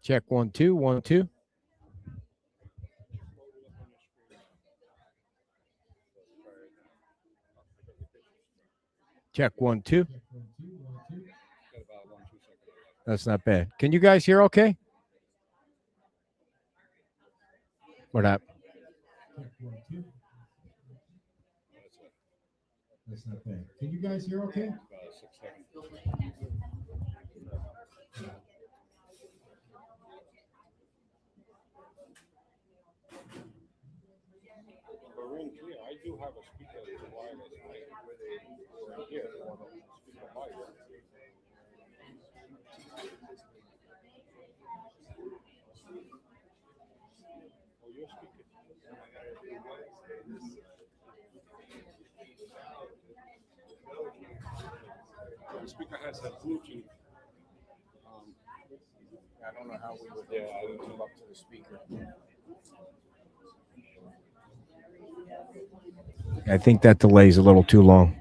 Check 1 2 1 2. Check 1 2. That's not bad. Can you guys hear okay? Or not? That's not bad. Can you guys hear okay? I do have a speaker wireless here. The speaker has a Bluetooth. I don't know how we would come up to the speaker. I think that delay is a little too long.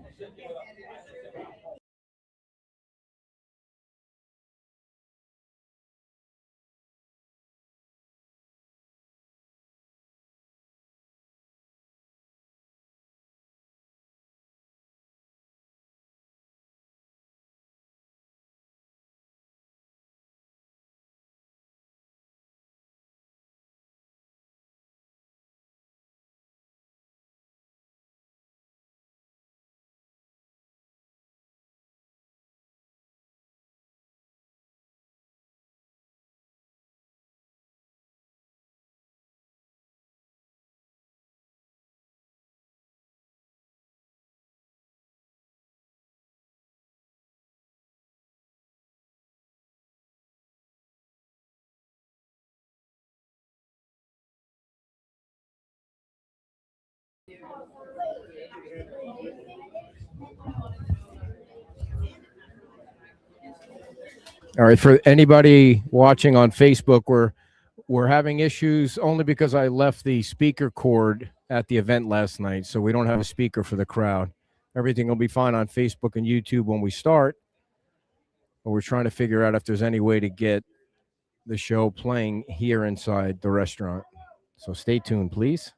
All right, for anybody watching on Facebook, we're having issues only because I left the speaker cord at the event last night, so we don't have a speaker for the crowd. Everything will be fine on Facebook and YouTube when we start, but we're trying to figure out if there's any way to get the show playing here inside the restaurant. So stay tuned, please.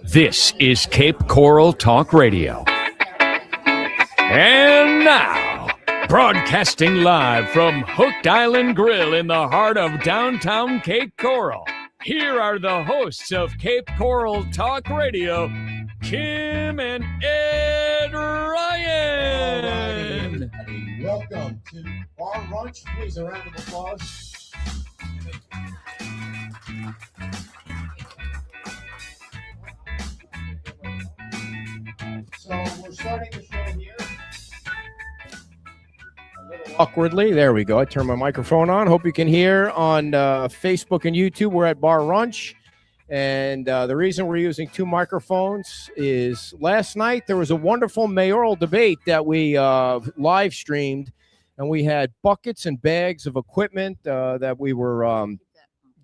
This is Cape Coral Talk Radio. And now, broadcasting live from Hooked Island Grill in the heart of downtown Cape Coral, here are the hosts of Cape Coral Talk Radio, Kim and Ed Ryan. Alrighty, welcome to Bar Runch. Please, a round of applause. So we're starting the show here. Awkwardly. There we go. I turned my microphone on. Hope you can hear on Facebook and YouTube. We're at Bar Runch. And the reason we're using two microphones is last night there was a wonderful mayoral debate that we live streamed. And we had buckets and bags of equipment that we were,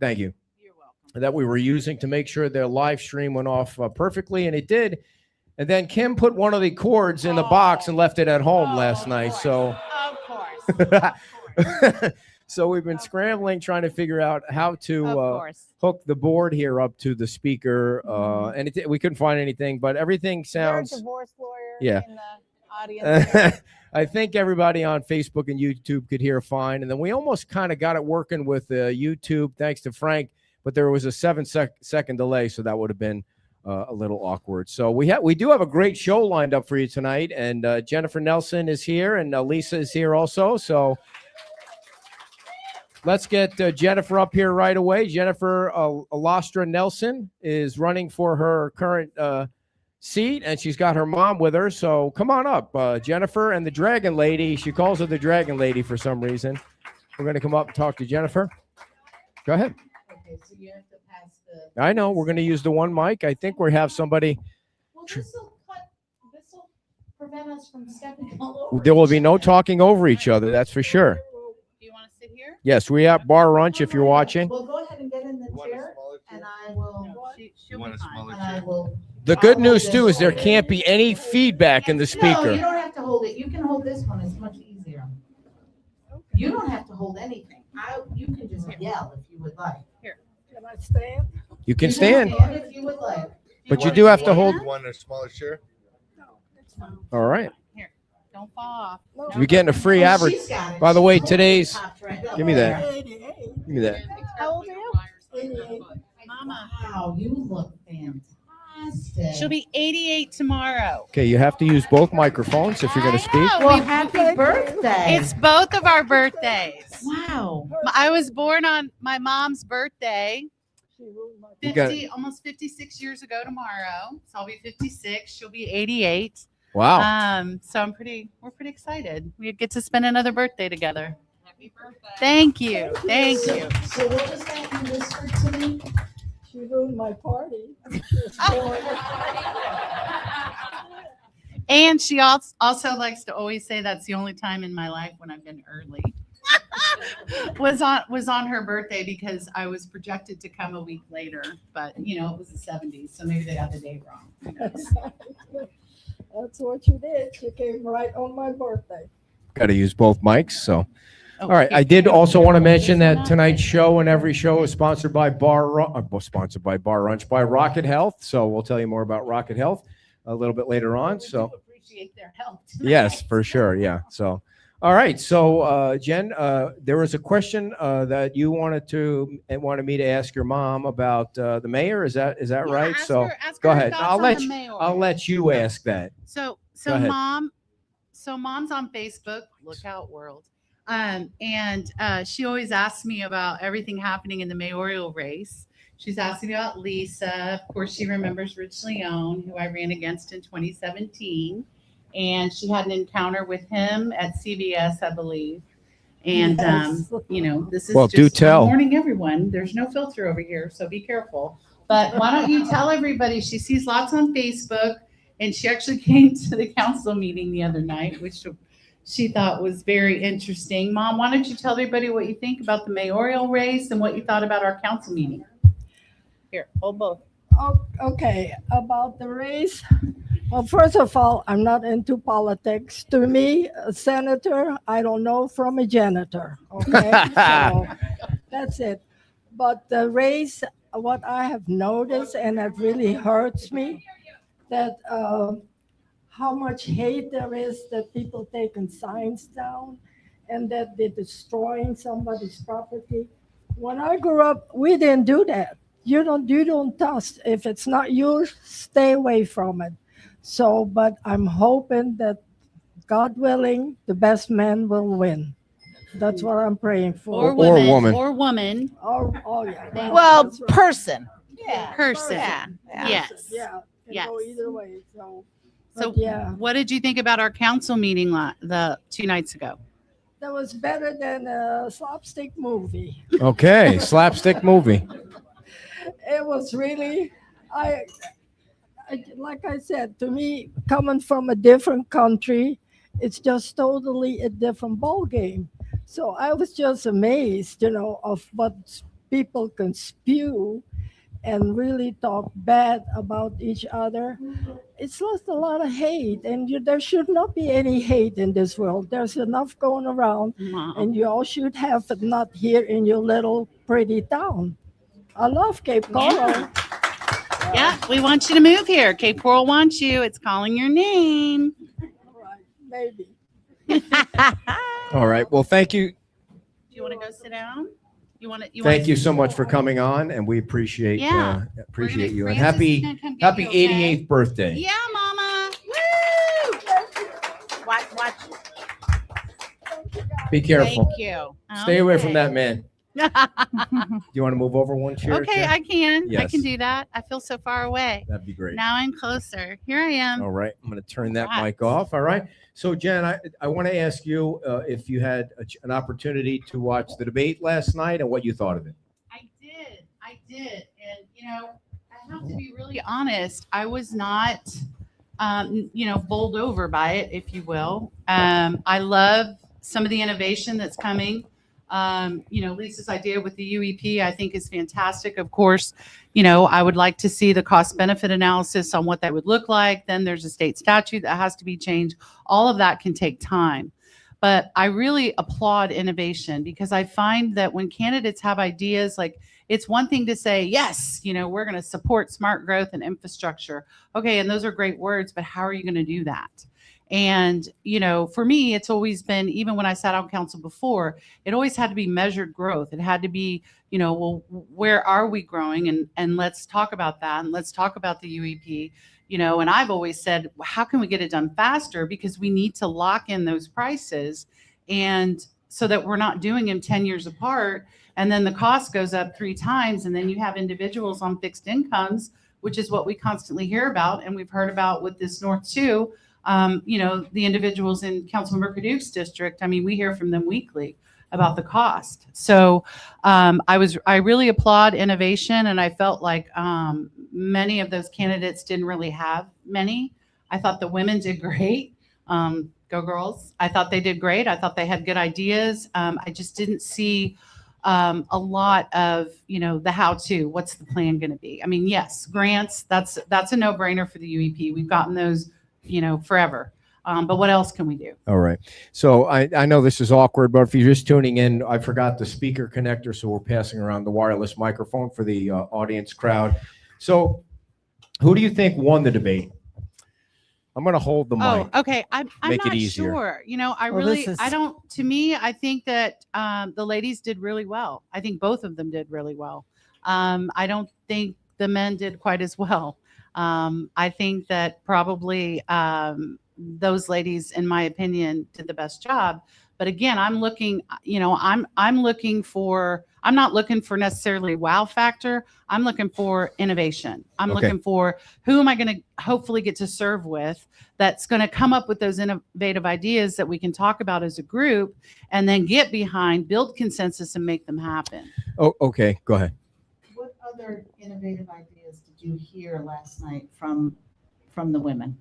thank you, You're welcome. that we were using to make sure their live stream went off perfectly. And it did. And then Kim put one of the cords in the box and left it at home last night. So. Of course. So we've been scrambling, trying to figure out how to hook the board here up to the speaker. And we couldn't find anything, but everything sounds. You're a divorce lawyer Yeah. in the audience. I think everybody on Facebook and YouTube could hear fine. And then we almost kind of got it working with YouTube, thanks to Frank, but there was a 7-second delay, so that would have been a little awkward. So we do have a great show lined up for you tonight, and Jennifer Nelson is here, and Lisa is here also. So let's get Jennifer up here right away. Jennifer Alastra Nelson is running for her current seat, and she's got her mom with her. So come on up, Jennifer and the Dragon Lady. She calls her the Dragon Lady for some reason. We're going to come up and talk to Jennifer. Go ahead. Okay, so you have to pass the. I know we're going to use the one mic. I think we have somebody. Well, this will prevent us from stepping all over. There will be no talking over each other. That's for sure. Do you want to sit here? Yes, we at Bar Runch if you're watching. Well, go ahead and get in the chair, and I will. She'll be fine. And I will. The good news too is there can't be any feedback in the No, you speaker. don't have to hold it. You can hold this one. It's much easier. You don't have to hold anything. You can just yell if you would like. Can I stand? You can stand, If you would like. but you do have to hold. One a smaller chair. No, it's fine. All right. Don't fall off. No, You're getting a free Oh, average. she's got it. By the way, She today's. popped right up Give me that. there. 88. Give me that. How old are you? 88. Mama, wow, you look fantastic. She'll be 88 tomorrow. Okay, you have to use both microphones if you're going to speak. I know, Well, happy birthday. It's both of our birthdays. Wow. I was born on my mom's birthday, She ruled my You got 50, almost 56 years ago tomorrow. So I'll be 56. She'll be 88. Wow. So we're pretty excited. We get to spend another birthday together. Happy birthday. Thank you. Thank you. So what was that you whispered to me? She ruined my party. And she also likes to always say that's the only time in my life when I've been early. was on her birthday because I was projected to come a week later, but it was the 70s, so maybe they got the date wrong. Who knows? That's what you did. She came right on my birthday. Got to use both mics. So, Oh, all right. I did also want to mention that tonight's show and every show is sponsored by Bar Runch by Rocket Health. So we'll tell you more about Rocket Health a little bit later on. So. Appreciate their help tonight. Yes, for sure. Yeah. So, all right. So, Jen, there was a question that you wanted me to ask your mom about the mayor. Is that Yeah, right? ask So, her- ask go her ahead. thoughts I'll on let the you- mayor. I'll let you ask that. So Go ahead. mom's on Facebook. Look out, world. And she always asks me about everything happening in the mayoral race. She's asking me about Lisa. Of course, she remembers Rich Leone, who I ran against in 2017. And she had an encounter with him at CVS, I believe. And, Yes. this is Well, just do tell. I'm warning everyone. There's no filter over here, so be careful. But why don't you tell everybody? She sees lots on Facebook. And she actually came to the council meeting the other night, which she thought was very interesting. Mom, why don't you tell everybody what you think about the mayoral race and what you thought about our council meeting? Here, hold both. Oh, okay, about the race. Well, first of all, I'm not into politics. To me, a senator, I don't know from a janitor. Okay, so that's it. But the race, what I have noticed, and it really hurts me, that how much hate there is that people taking signs down and that they're destroying somebody's property. When I grew up, we didn't do that. You don't touch. If it's not yours, stay away from it. So, but I'm hoping that, God willing, the best man will win. That's what I'm praying for. Or woman. woman. Or woman. Oh yeah. Well, that's right. person. Yeah, Person. Yeah. Yes. Yeah. Can Yes. go either way. So, So but yeah, what did you think about our council meeting the 2 nights ago? that was better than a slapstick movie. Okay, slapstick movie. It was really, like I said, to me, coming from a different country, it's just totally a different ball game. So I was just amazed, of what people can spew and really talk bad about each other. It's just a lot of hate, and there should not be any hate in this world. There's enough going around, Mom. and you all should have it, not here in your little pretty town. I love Cape Coral. Yeah, we want you to move here. Cape Coral wants you. It's calling your name. Right, maybe. All right. Well, thank you. Do you want to go sit down? Thank you so much for coming on, and we appreciate Yeah. appreciate you. And Francis is happy gonna come get happy you, okay? 88th birthday. Yeah, Mama. Watch. Be careful. Thank you. Stay away from Okay. that man. Do you want to move over one chair? Okay, Jen? I can. I Yes. can do that. I feel so far away. That'd be great. Now I'm closer. Here I am. All right, I'm going to turn that Right. mic off. All right. So, Jen, I want to ask you if you had an opportunity to watch the debate last night and what you thought of it. I did. And, I have to be really honest. I was not, bowled over by it, if you will. I love some of the innovation that's coming. Lisa's idea with the UEP, I think, is fantastic. Of course, I would like to see the cost benefit analysis on what that would look like. Then there's a state statute that has to be changed. All of that can take time. But I really applaud innovation because I find that when candidates have ideas, like it's one thing to say, yes, we're going to support smart growth and infrastructure. Okay, and those are great words, but how are you going to do that? And, for me, it's always been, even when I sat on council before, it always had to be measured growth. It had to be, well, where are we growing? And let's talk about that. And let's talk about the UEP, and I've always said, well, how can we get it done faster? Because we need to lock in those prices. And so that we're not doing them 10 years apart. And then the cost goes up 3 times. And then you have individuals on fixed incomes, which is what we constantly hear about. And we've heard about with this North 2. The individuals in Councilmember Paduke's district, we hear from them weekly about the cost. So I really applaud innovation, and I felt like many of those candidates didn't really have many. I thought the women did great. Go girls. I thought they did great. I thought they had good ideas. I just didn't see a lot of, the how-to. What's the plan going to be? Yes, grants, that's a no-brainer for the UEP. We've gotten those forever. But what else can we do? All right. So I know this is awkward, but if you're just tuning in, I forgot the speaker connector, so we're passing around the wireless microphone for the audience crowd. So who do you think won the debate? I'm going to hold the mic. Oh, okay. I'm Make it not easier. sure. I don't, to me, I think that the ladies did really well. I think both of them did really well. I don't think the men did quite as well. I think that probably those ladies, in my opinion, did the best job. But again, I'm looking, I'm not looking for necessarily wow factor. I'm looking for innovation. I'm Okay. looking for who am I going to hopefully get to serve with that's going to come up with those innovative ideas that we can talk about as a group and then get behind, build consensus and make them happen. Oh, okay. Go ahead. What other innovative ideas did you hear last night from the women?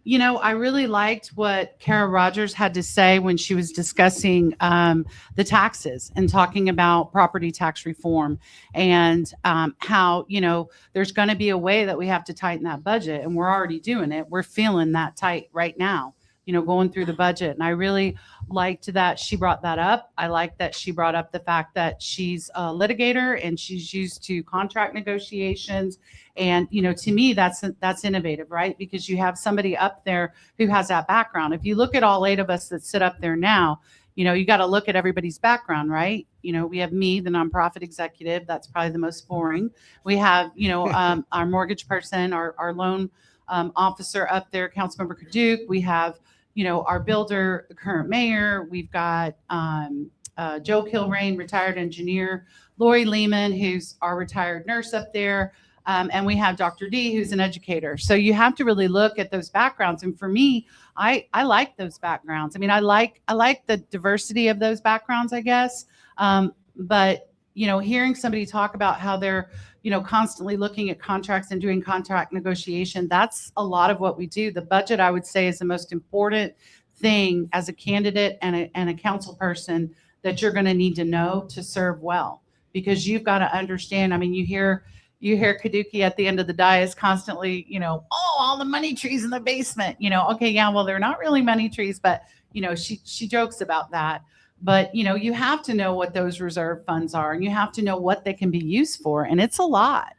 You know, I really liked what Kara Rogers had to say when she was discussing the taxes and talking about property tax reform and how, you know, there's going to be a way that we have to tighten that budget. And we're already doing it. We're feeling that tight right now, you know, going through the budget. And I really liked that she brought that up. I like that she brought up the fact that she's a litigator and she's used to contract negotiations. And, you know, to me, that's innovative, right? Because you have somebody up there who has that background. If you look at all 8 of us that sit up there now, you know, you got to look at everybody's background, right? You know, we have me, the nonprofit executive. That's probably the most boring. We have, you know, our mortgage person, our loan officer up there, Councilmember Kaduke. We have, you know, our builder, the current mayor. We've got Joe Kilrain, retired engineer. Lori Lehman, who's our retired nurse up there. And we have Dr. D, who's an educator. So you have to really look at those backgrounds. And for me, I like those backgrounds. I mean, I like the diversity of those backgrounds, I guess. But, you know, hearing somebody talk about how they're, you know, constantly looking at contracts and doing contract negotiation, that's a lot of what we do. The budget, I would say, is the most important thing as a candidate and a council person that you're going to need to know to serve well, because you've got to understand. I mean, you hear Kaduki at the end of the dais constantly, you know, oh, all the money trees in the basement, you know, okay, yeah, well, they're not really money trees, but, you know, she jokes about that. But, you know, you have to know what those reserve funds are and you have to know what they can be used for. And it's a lot.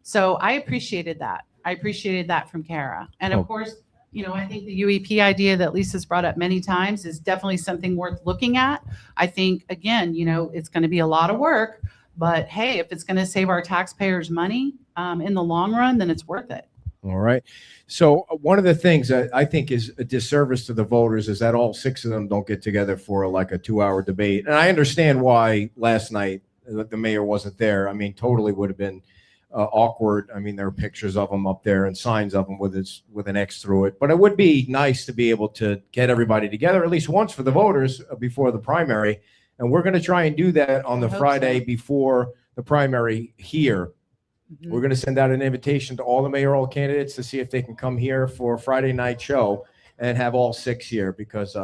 So I appreciated that. I appreciated that from Kara. And of course, you know, I think the UEP idea that Lisa's brought up many times is definitely something worth looking at. I think, again, you know, it's going to be a lot of work. But hey, if it's going to save our taxpayers money in the long run, then it's worth it. All right. So one of the things that I think is a disservice to the voters is that all 6 of them don't get together for like a 2-hour debate. And I understand why last night the mayor wasn't there. I mean, totally would have been awkward. I mean, there are pictures of him up there and signs of him with an X through it. But it would be nice to be able to get everybody together at least once for the voters before the primary. And we're going to try and do that on the Friday before the primary here. We're going to send out an invitation to all the mayoral candidates to see if they can come here for a Friday night show and have all 6 here, because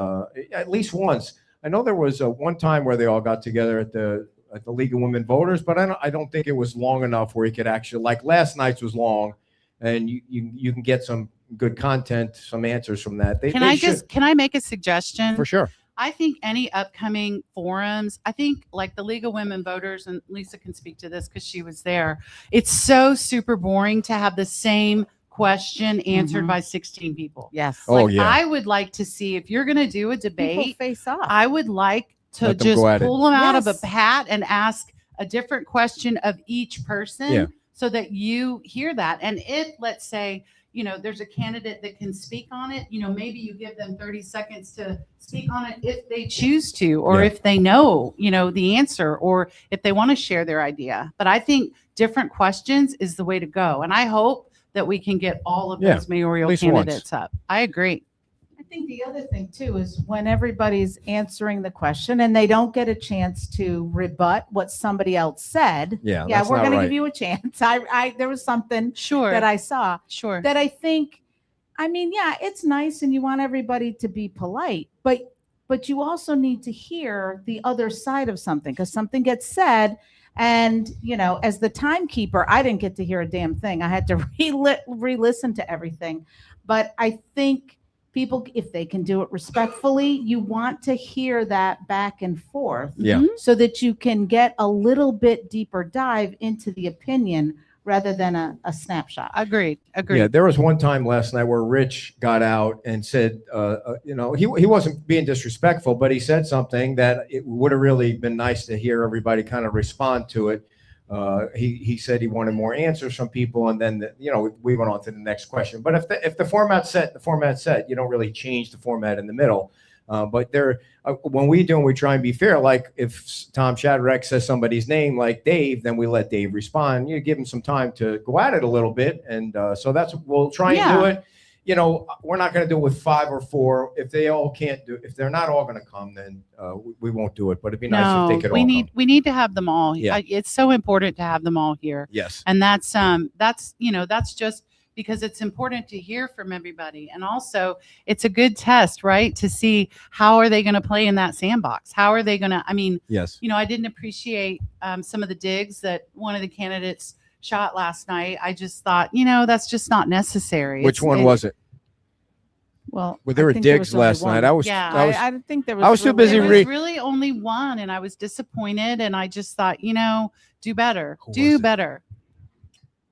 at least once. I know there was one time where they all got together at the League of Women Voters, but I don't think it was long enough where you could actually, like last night's was long, and you can get some good content, some answers from that. Can I make a suggestion? For sure. I think any upcoming forums, I think like the League of Women Voters, and Lisa can speak to this because she was there. It's so super boring to have the same question answered by 16 people. Yes. Oh, yeah. I would like to see, if you're going to do a debate, People face off. I would like to Let them just go at it. pull them out of Yes. a hat and ask a different question of each person, Yeah. so that you hear that. And if, let's say, you know, there's a candidate that can speak on it, you know, maybe you give them 30 seconds to speak on it if they choose to, or Yeah. if they know, you know, the answer, or if they want to share their idea. But I think different questions is the way to go. And I hope that we can get all of Yeah, those mayoral least once. candidates up. I agree. I think the other thing too is when everybody's answering the question and they don't get a chance to rebut what somebody else said. Yeah, Yeah, that's we're not going to right. give you a chance. There was something Sure. that I saw Sure. that I think, I mean, yeah, it's nice and you want everybody to be polite, but you also need to hear the other side of something, because something gets said. And, you know, as the timekeeper, I didn't get to hear a damn thing. I had to re-listen to everything. But I think people, if they can do it respectfully, you want to hear that back and forth. Yeah. So that you can get a little bit deeper dive into the opinion rather than a snapshot. Agreed. Agreed. Yeah, there was one time last night where Rich got out and said, you know, he wasn't being disrespectful, but he said something that it would have really been nice to hear everybody kind of respond to it. He said he wanted more answers from people, and then you know, we went on to the next question. But if the format's set, the format's set. You don't really change the format in the middle. But when we try and be fair. Like if Tom Shadrack says somebody's name like Dave, then we let Dave respond. You give him some time to go at it a little bit, and so we'll try and do it. You know, we're not going to do it with 5 or 4. If they all can't do, if they're not all going to come, then we won't do it. But it'd be nice if they could all come. We need to have them all. Yeah. It's so important to have them all here. Yes. And that's just, because it's important to hear from everybody. And also it's a good test, right? To see how are they going to play in that sandbox? How are they going to, I mean, Yes. I didn't appreciate some of the digs that one of the candidates shot last night. I just thought, that's just not necessary. Which one was it? Well, Well, there I were think there digs was only last one. night. I was I didn't think there was. I was too busy There was read- really only one, and I was disappointed. And I just thought, do better, Who was do it? better.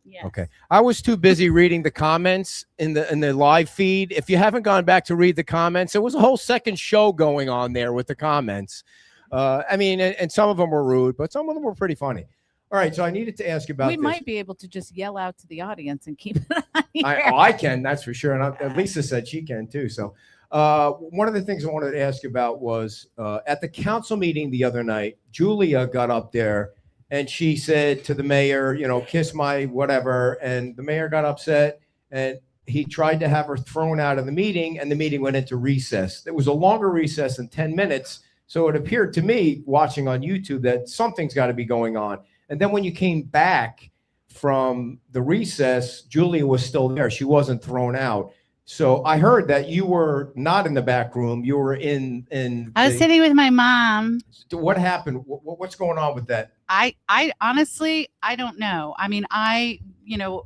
Yes. Okay. I was too busy reading the comments in the live feed. If you haven't gone back to read the comments, there was a whole second show going on there with the comments. I mean, and some of them were rude, but some of them were pretty funny. All right, so I needed to ask you about We this. might be able to just yell out to the audience and keep it on here. I can, that's for sure. And Lisa said she can too. So one of the things I wanted to ask you about was at the council meeting the other night, Julia got up there and she said to the mayor, kiss my whatever. And the mayor got upset and he tried to have her thrown out of the meeting, and the meeting went into recess. It was a longer recess than 10 minutes. So it appeared to me, watching on YouTube, that something's got to be going on. And then when you came back from the recess, Julia was still there. She wasn't thrown out. So I heard that you were not in the back room. You were in. I was sitting with my mom. What happened? What's going on with that? I honestly, I don't know. I mean, I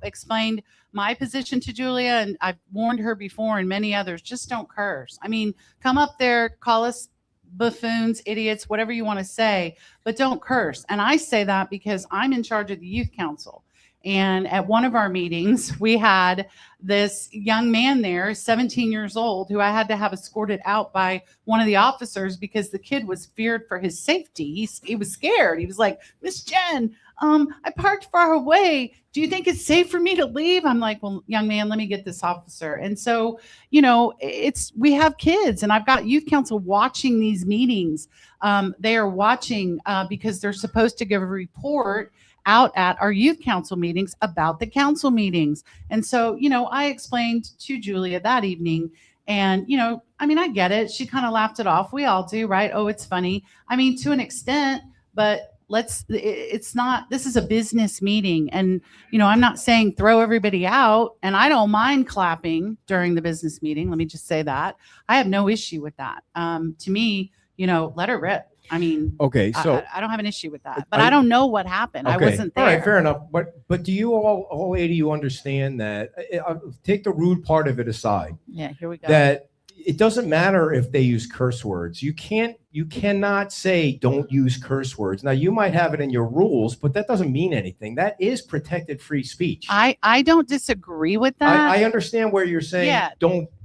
explained my position to Julia, and I've warned her before and many others, just don't curse. I mean, come up there, call us buffoons, idiots, whatever you want to say, but don't curse. And I say that because I'm in charge of the youth council. And at one of our meetings, we had this young man there, 17 years old, who I had to have escorted out by one of the officers because the kid was feared for his safety. He was scared. He was like, Miss Jen, I parked far away. Do you think it's safe for me to leave? I'm like, well, young man, let me get this officer. And so, we have kids, and I've got youth council watching these meetings. They are watching because they're supposed to give a report out at our youth council meetings about the council meetings. And so, I explained to Julia that evening, and, I get it. She kind of laughed it off. We all do, right? Oh, it's funny. I mean, to an extent, but it's not, this is a business meeting. And, I'm not saying throw everybody out, and I don't mind clapping during the business meeting. Let me just say that. I have no issue with that. To me, let her rip. I mean, Okay, so I don't have an issue with that, but I don't know what happened. I okay. wasn't there. All right, fair enough. But do you all 80 you understand that? Take the rude part of it aside. Yeah, here we go. That it doesn't matter if they use curse words. You cannot say don't use curse words. Now you might have it in your rules, but that doesn't mean anything. That is protected free speech. I don't disagree with that. I understand where you're saying Yeah.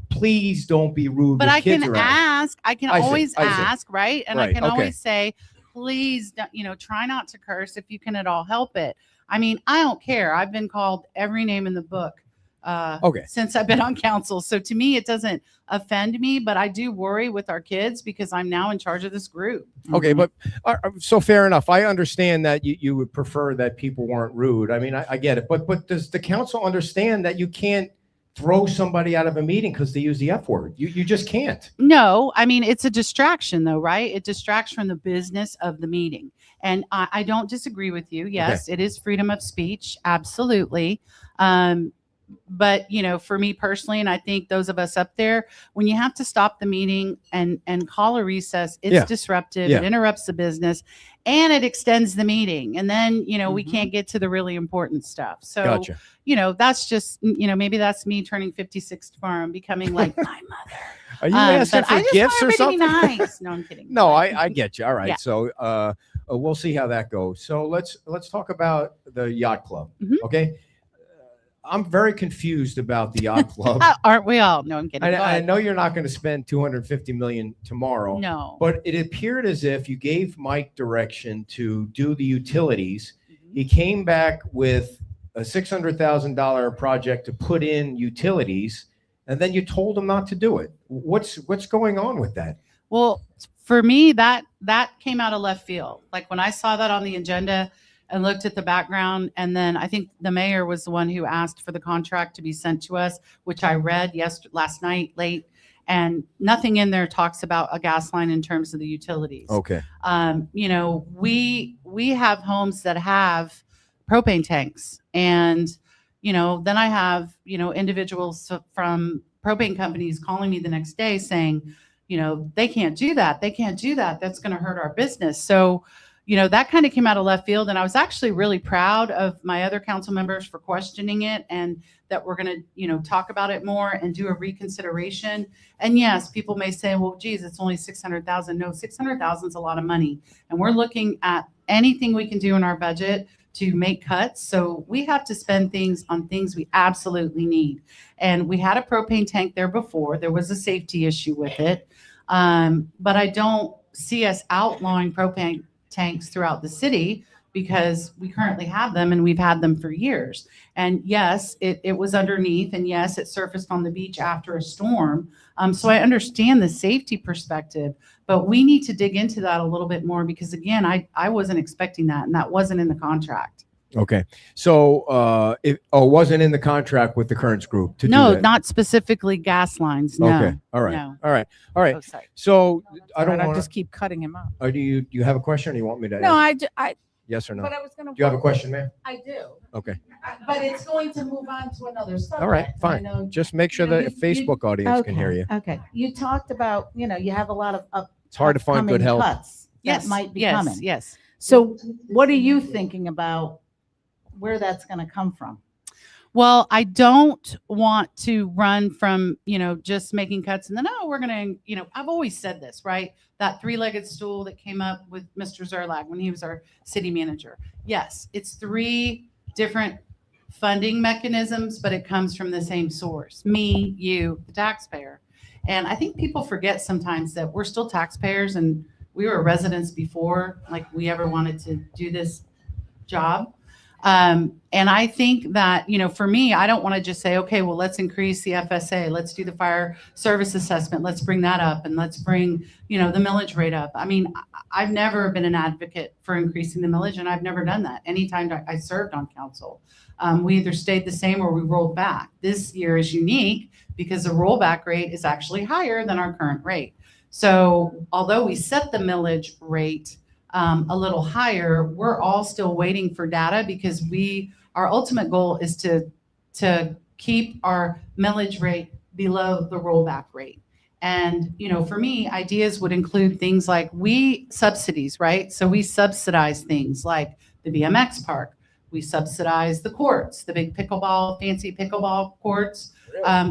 please don't be rude. But with I kids can around. ask. I can I see, always I see. ask, right? And I Right, can okay. always say, please, try not to curse if you can at all help it. I mean, I don't care. I've been called every name in the book since I've been on council. So to me, it doesn't offend me, but I do worry with our kids because I'm now in charge of this group. Okay, but so fair enough. I understand that you would prefer that people weren't rude. I mean, I get it. But does the council understand that you can't throw somebody out of a meeting because they use the F word? You just can't. No, I mean, it's a distraction though, right? It distracts from the business of the meeting. And I don't disagree with you. Yes, It is freedom of speech. Absolutely. But, for me personally, and I think those of us up there, when you have to stop the meeting and call a recess, it's disruptive. Yeah. It interrupts the business and it extends the meeting. And then, we can't get to the really important stuff. So, Gotcha. That's just, maybe that's me turning 56 tomorrow and becoming like my mother. Are you asking but for I just gifts or want everybody something? to be nice. No, I'm kidding. No, I get you. All right. Yeah. So we'll see how that goes. So let's talk about the yacht club. Mhm. Okay. I'm very confused about the yacht club. Aren't we all? No, I'm kidding. Go I ahead. know you're not going to spend $250 million tomorrow. No. But it appeared as if you gave Mike direction to do the utilities. Mhm. He came back with a $600,000 project to put in utilities, and then you told him not to do it. What's going on with that? Well, for me, that came out of left field. Like when I saw that on the agenda and looked at the background, and then I think the mayor was the one who asked for the contract to be sent to us, which I read last night late, and nothing in there talks about a gas line in terms of the utilities. Okay. We have homes that have propane tanks, and then I have, individuals from propane companies calling me the next day saying, they can't do that. They can't do that. That's going to hurt our business. So, that kind of came out of left field. And I was actually really proud of my other council members for questioning it, and that we're going to, talk about it more and do a reconsideration. And yes, people may say, well, geez, it's only 600,000. No, 600,000 is a lot of money. And we're looking at anything we can do in our budget to make cuts. So we have to spend things on things we absolutely need. And we had a propane tank there before. There was a safety issue with it. But I don't see us outlawing propane tanks throughout the city, because we currently have them and we've had them for years. And yes, it was underneath, and yes, it surfaced on the beach after a storm. So I understand the safety perspective, but we need to dig into that a little bit more, because again, I wasn't expecting that, and that wasn't in the contract. Okay. So it wasn't in the contract with the Kearns Group to do No, that? not specifically gas lines. No. Okay. All right. No. All right. All right. Oh, sorry. So I Sorry, don't I'll want just keep cutting him up. do you have a question, or you want me to No, ask? I Yes or no? but I was going to. Do you have a question, ma'am? I do. Okay. But it's going to move on to another subject. All right, and fine. I know Just make sure You know, the you- Facebook audience can hear you. Okay. You talked about, you have a lot of It's hard to find good upcoming help. cuts that might be yes, coming. Yes. So what are you thinking about where that's going to come from? Well, I don't want to run from, just making cuts and then, we're going to, I've always said this, right? That three-legged stool that came up with Mr. Zerlag when he was our city manager. Yes, it's 3 different funding mechanisms, but it comes from the same source. Me, you, the taxpayer. And I think people forget sometimes that we're still taxpayers, and we were residents before, like, we ever wanted to do this job. And I think that, for me, I don't want to just say, okay, well, let's increase the FSA. Let's do the fire service assessment. Let's bring that up. And let's bring, the millage rate up. I mean, I've never been an advocate for increasing the millage, and I've never done that anytime I served on council. We either stayed the same or we rolled back. This year is unique because the rollback rate is actually higher than our current rate. So although we set the millage rate a little higher, we're all still waiting for data, because our ultimate goal is to keep our millage rate below the rollback rate. And, for me, ideas would include things like subsidies, right? So we subsidize things like the BMX park. We subsidize the courts, the big fancy pickleball courts.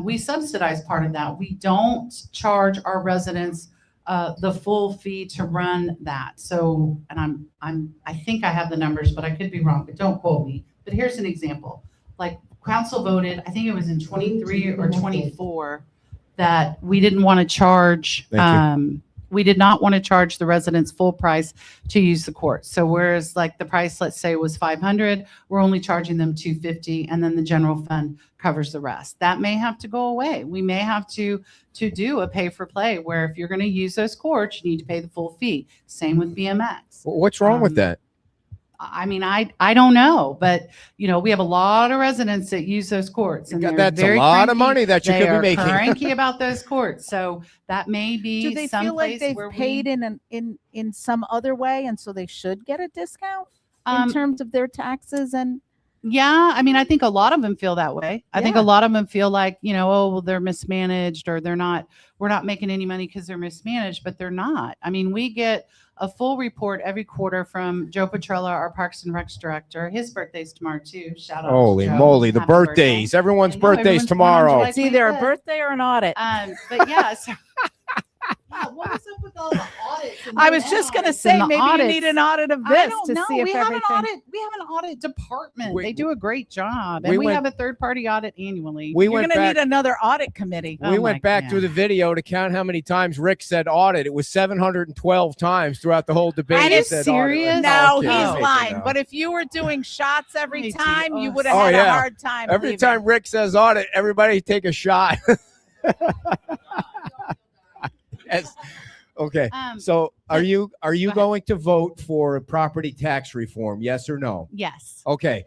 We subsidize part of that. We don't charge our residents the full fee to run that. So, and I think I have the numbers, but I could be wrong, but don't quote me. But here's an example. Like, council voted, I think it was in 23 or 24, that we didn't want to charge, we did not want to charge the residents full price to use the court. So whereas like the price, let's say, was $500, we're only charging them $250, and then the general fund covers the rest. That may have to go away. We may have to do a pay for play, where if you're going to use those courts, you need to pay the full fee. Same with BMX. What's wrong with that? I mean, I don't know, but we have a lot of residents that use those courts, and they're That's a very lot of cranky. money that you They could be are making. cranky about those courts. So that may be Do they feel like someplace they've where paid in some other way, and so they should get a discount in Um, terms of their taxes? And Yeah, I mean, I think a lot of them feel that way. I think a Yeah. lot of them feel like, oh, well, they're mismanaged, or we're not making any money because they're mismanaged, but they're not. I mean, we get a full report every quarter from Joe Petrella, our Parks and Recs director. His birthday's tomorrow too. Shout out to Holy Joe. moly, the Happy birthday. birthdays. Everyone's I know, birthday's everyone's tomorrow. going on it's either a 25th. birthday or an audit. But yeah, so yeah, what was up with all the audits? And I was just going to audits say, and the maybe you need audits? an audit of I this don't to know. see if We have everything. we have an audit department. We- They do a great job, we and we went- have a third-party audit annually. We You're went going to back. need another audit committee. Oh We my went back God. through the video to count how many times Rick said audit. It was 712 times throughout the whole debate. Are he you said audit. serious? No, okay, he's okay, lying. no. But if you were doing shots every Me too. time, you Oh, would have Oh, had yeah. a hard time. Every leaving. time Rick says audit, everybody take a shot. Yes. Okay. So are you Go ahead. going to vote for property tax reform? Yes or no? Yes. Okay.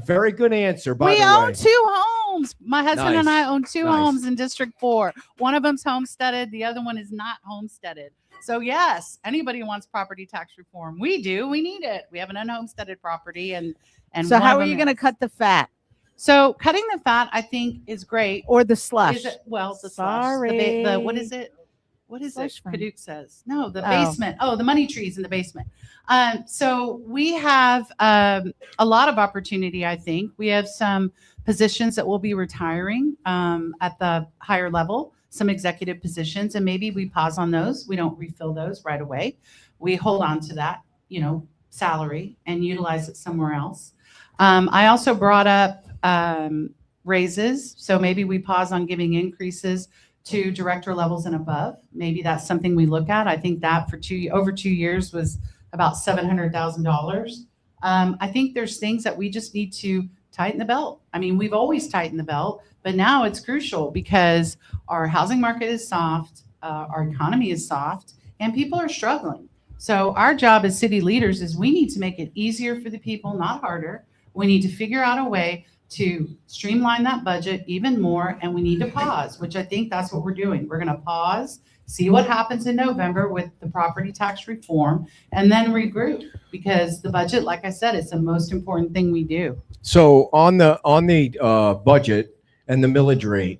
Very good answer, by We the own way. 2 homes. My husband and Nice. I own 2 Nice. homes in District 4. One of them's homesteaded. The other one is not homesteaded. So yes, anybody wants property tax reform. We do. We need it. We have an unhomesteaded property, and So one how of are you them going to cut the fat? So cutting the fat, I think, is great. Or the slush. Is it, well, the Sorry. slush, the what is it? What is Slush it? fund. Kaduk says no. The Oh. basement. Oh, the money trees in the basement. So we have a lot of opportunity. I think we have some positions that will be retiring at the higher level. Some executive positions, and maybe we pause on those. We don't refill those right away. We hold on to that, salary and utilize it somewhere else. I also brought up raises. So maybe we pause on giving increases to director levels and above. Maybe that's something we look at. I think that for over 2 years was about $700,000. I think there's things that we just need to tighten the belt. I mean, we've always tightened the belt, but now it's crucial because our housing market is soft, our economy is soft, and people are struggling. So our job as city leaders is we need to make it easier for the people, not harder. We need to figure out a way to streamline that budget even more, and we need to pause, which I think that's what we're doing. We're going to pause, see what happens in November with the property tax reform, and then regroup, because the budget, like I said, is the most important thing we do. So on the budget and the millage rate,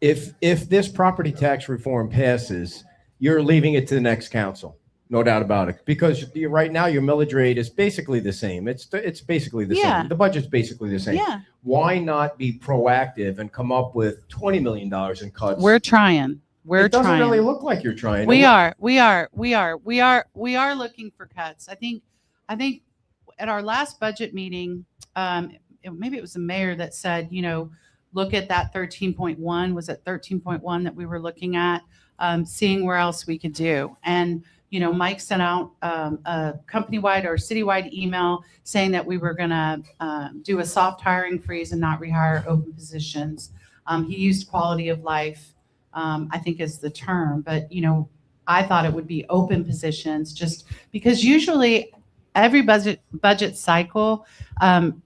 if this property tax reform passes, you're leaving it to the next council. No doubt about it, because right now your millage rate is basically the same. It's basically the Yeah. same. The budget's basically the same. Yeah. Why not be proactive and come up with $20 million in cuts? We're trying. We're it doesn't trying. really look like you're trying. We are looking for cuts. I think at our last budget meeting, maybe it was the mayor that said, look at that 13.1. Was it 13.1 that we were looking at, seeing where else we could do? And Mike sent out a company-wide or citywide email saying that we were going to do a soft hiring freeze and not rehire open positions. He used quality of life, I think is the term, but I thought it would be open positions, just because usually every budget cycle,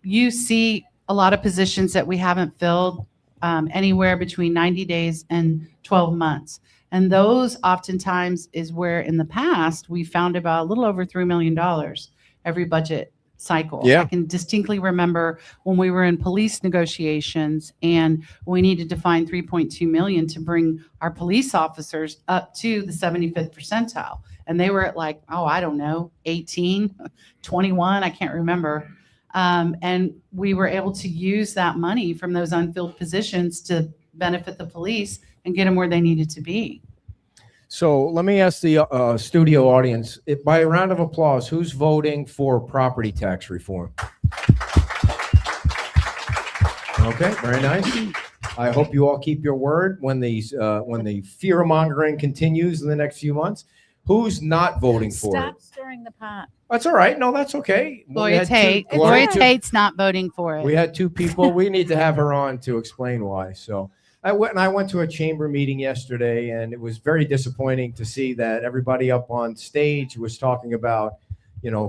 you see a lot of positions that we haven't filled anywhere between 90 days and 12 months. And those oftentimes is where in the past we found about a little over $3 million every budget cycle. Yeah. I can distinctly remember when we were in police negotiations and we needed to find 3.2 million to bring our police officers up to the 75th percentile. And they were at 18, 21, I can't remember. And we were able to use that money from those unfilled positions to benefit the police and get them where they needed to be. So let me ask the studio audience, by a round of applause, who's voting for property tax reform? Okay, very nice. I hope you all keep your word when the fear mongering continues in the next few months. Who's not voting for it? Stop stirring the pot. That's all right. No, that's okay. Gloria Tate's not voting for it. We had two people. We need to have her on to explain why. So I went to a chamber meeting yesterday, and it was very disappointing to see that everybody up on stage was talking about,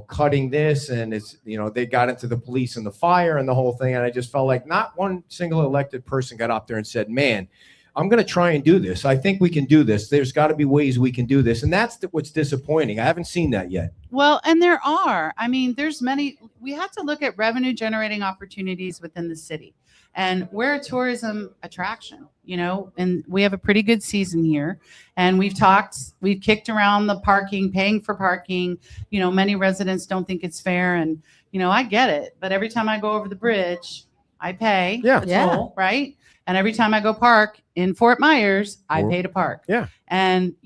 cutting this, and they got into the police and the fire and the whole thing. And I just felt like not one single elected person got up there and said, man, I'm going to try and do this. I think we can do this. There's got to be ways we can do this. And that's what's disappointing. I haven't seen that yet. Well, and there are. I mean, there's many. We have to look at revenue generating opportunities within the city. And we're a tourism attraction, and we have a pretty good season here. And we've kicked around the parking, paying for parking. Many residents don't think it's fair. And, I get it. But every time I go over the bridge, I pay a toll, right? And every time I go park in Fort Myers, I pay to park. Yeah. And,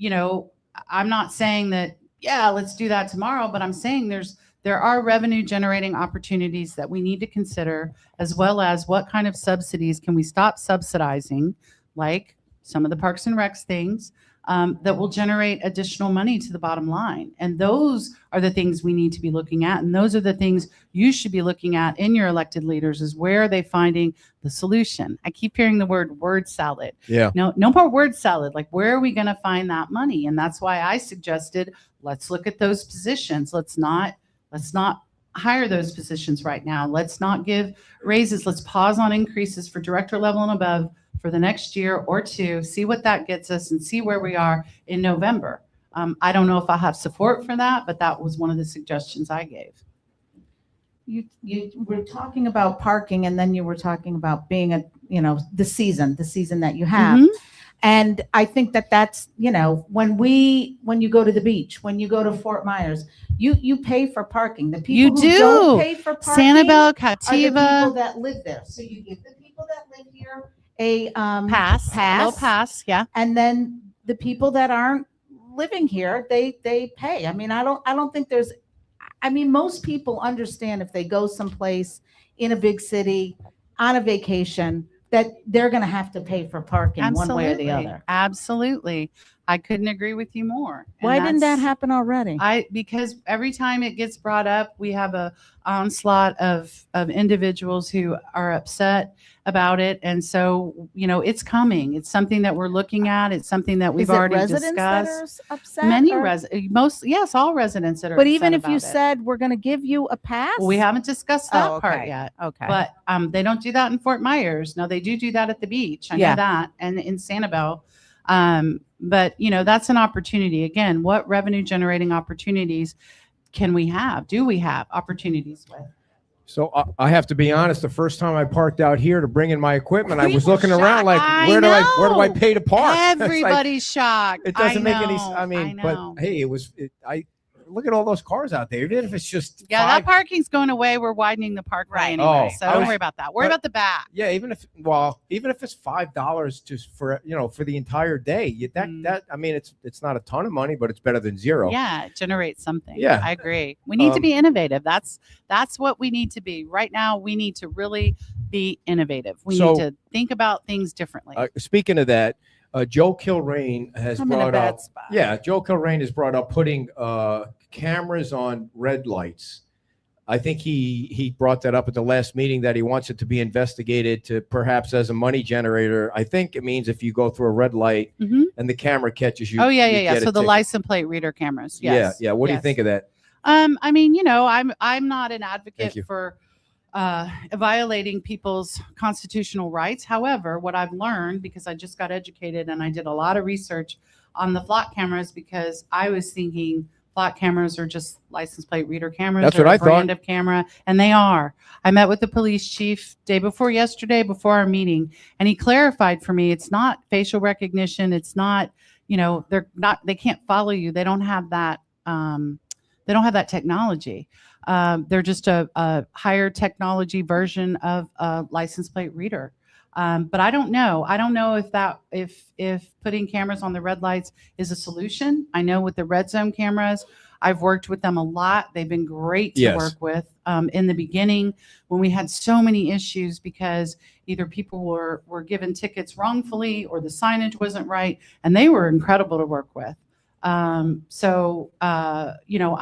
I'm not saying that, let's do that tomorrow, but I'm saying there are revenue generating opportunities that we need to consider, as well as what kind of subsidies can we stop subsidizing, like some of the Parks and Recs things, that will generate additional money to the bottom line. And those are the things we need to be looking at. And those are the things you should be looking at in your elected leaders, is where are they finding the solution? I keep hearing the word salad. Yeah. No more word salad. Like, where are we going to find that money? And that's why I suggested, let's look at those positions. Let's not hire those positions right now. Let's not give raises. Let's pause on increases for director level and above for the next year or two, see what that gets us, and see where we are in November. I don't know if I'll have support for that, but that was one of the suggestions I gave. you were talking about parking, and then you were talking about being the season that you have. Mhm. And I think that that's, when you go to the beach, when you go to Fort Myers, you pay for parking. The people You who do. don't pay for parking Sanibel, are the people Captiva, that live there. So you give the people that live here a pass, little pass, yeah. and then the people that aren't living here, they pay. I mean, I don't think most people understand if they go someplace in a big city on a vacation that they're going to have to pay for parking one way or the other. Absolutely. I couldn't agree with you more. And Why didn't that that's- happen already? Because every time it gets brought up, we have a onslaught of individuals who are upset about it. And so, it's coming. It's something that we're looking at. It's something that we've Is it already residents discussed. that are upset? Many or- yes, all residents that are But even upset if you about it. said we're going to give you a pass, Well, we haven't discussed that Oh, part okay. yet. Okay. But they don't do that in Fort Myers. No, they do that at the beach. I Yeah. know that, and in Sanibel. But that's an opportunity. Again, what revenue generating opportunities can we have? Do we have opportunities with? So I have to be honest. The first time I parked out here to bring in my equipment, I We was were looking around like, shocked. where do I know. pay to park? It's like, Everybody's shocked. it doesn't I make any. know, I mean, know. but hey, I look at all those cars out there. Even if it's just Yeah, five, that parking's going away. We're widening the parkway anyway, Oh, so I don't was- worry about that. Worry but- about the back. yeah, even if it's $5 just for for the entire day, that I mean, it's not a ton of money, but it's better than zero. Yeah, it generates something. Yeah. I agree. We need to be innovative. That's what we need to be. Right now, we need to really be innovative. We So- need to think about things differently. Speaking of that, Joe Kilrain has I'm in a brought bad up. spot. Yeah, Joe Kilrain has brought up putting cameras on red lights. I think he brought that up at the last meeting that he wants it to be investigated to perhaps as a money generator. I think it means if you go through a red light Mhm. and the camera catches you. Oh yeah, you yeah, yeah. get a So the ticket. license plate reader cameras. Yes. Yeah, yeah. What do you Yes. think of that? I mean, I'm not an Thank advocate you. for violating people's constitutional rights. However, what I've learned, because I just got educated and I did a lot of research on the flock cameras, because I was thinking flock cameras are just license plate reader cameras. That's or what a I thought. brand of camera, and they are. I met with the police chief day before yesterday, before our meeting, and he clarified for me it's not facial recognition. It's not, they're not. They can't follow you. They don't have that. They don't have that technology. They're just a higher technology version of a license plate reader. But I don't know. I don't know if putting cameras on the red lights is a solution. I know with the red zone cameras, I've worked with them a lot. They've been great to Yes. work with. In the beginning, when we had so many issues because either people were given tickets wrongfully or the signage wasn't right, and they were incredible to work with. I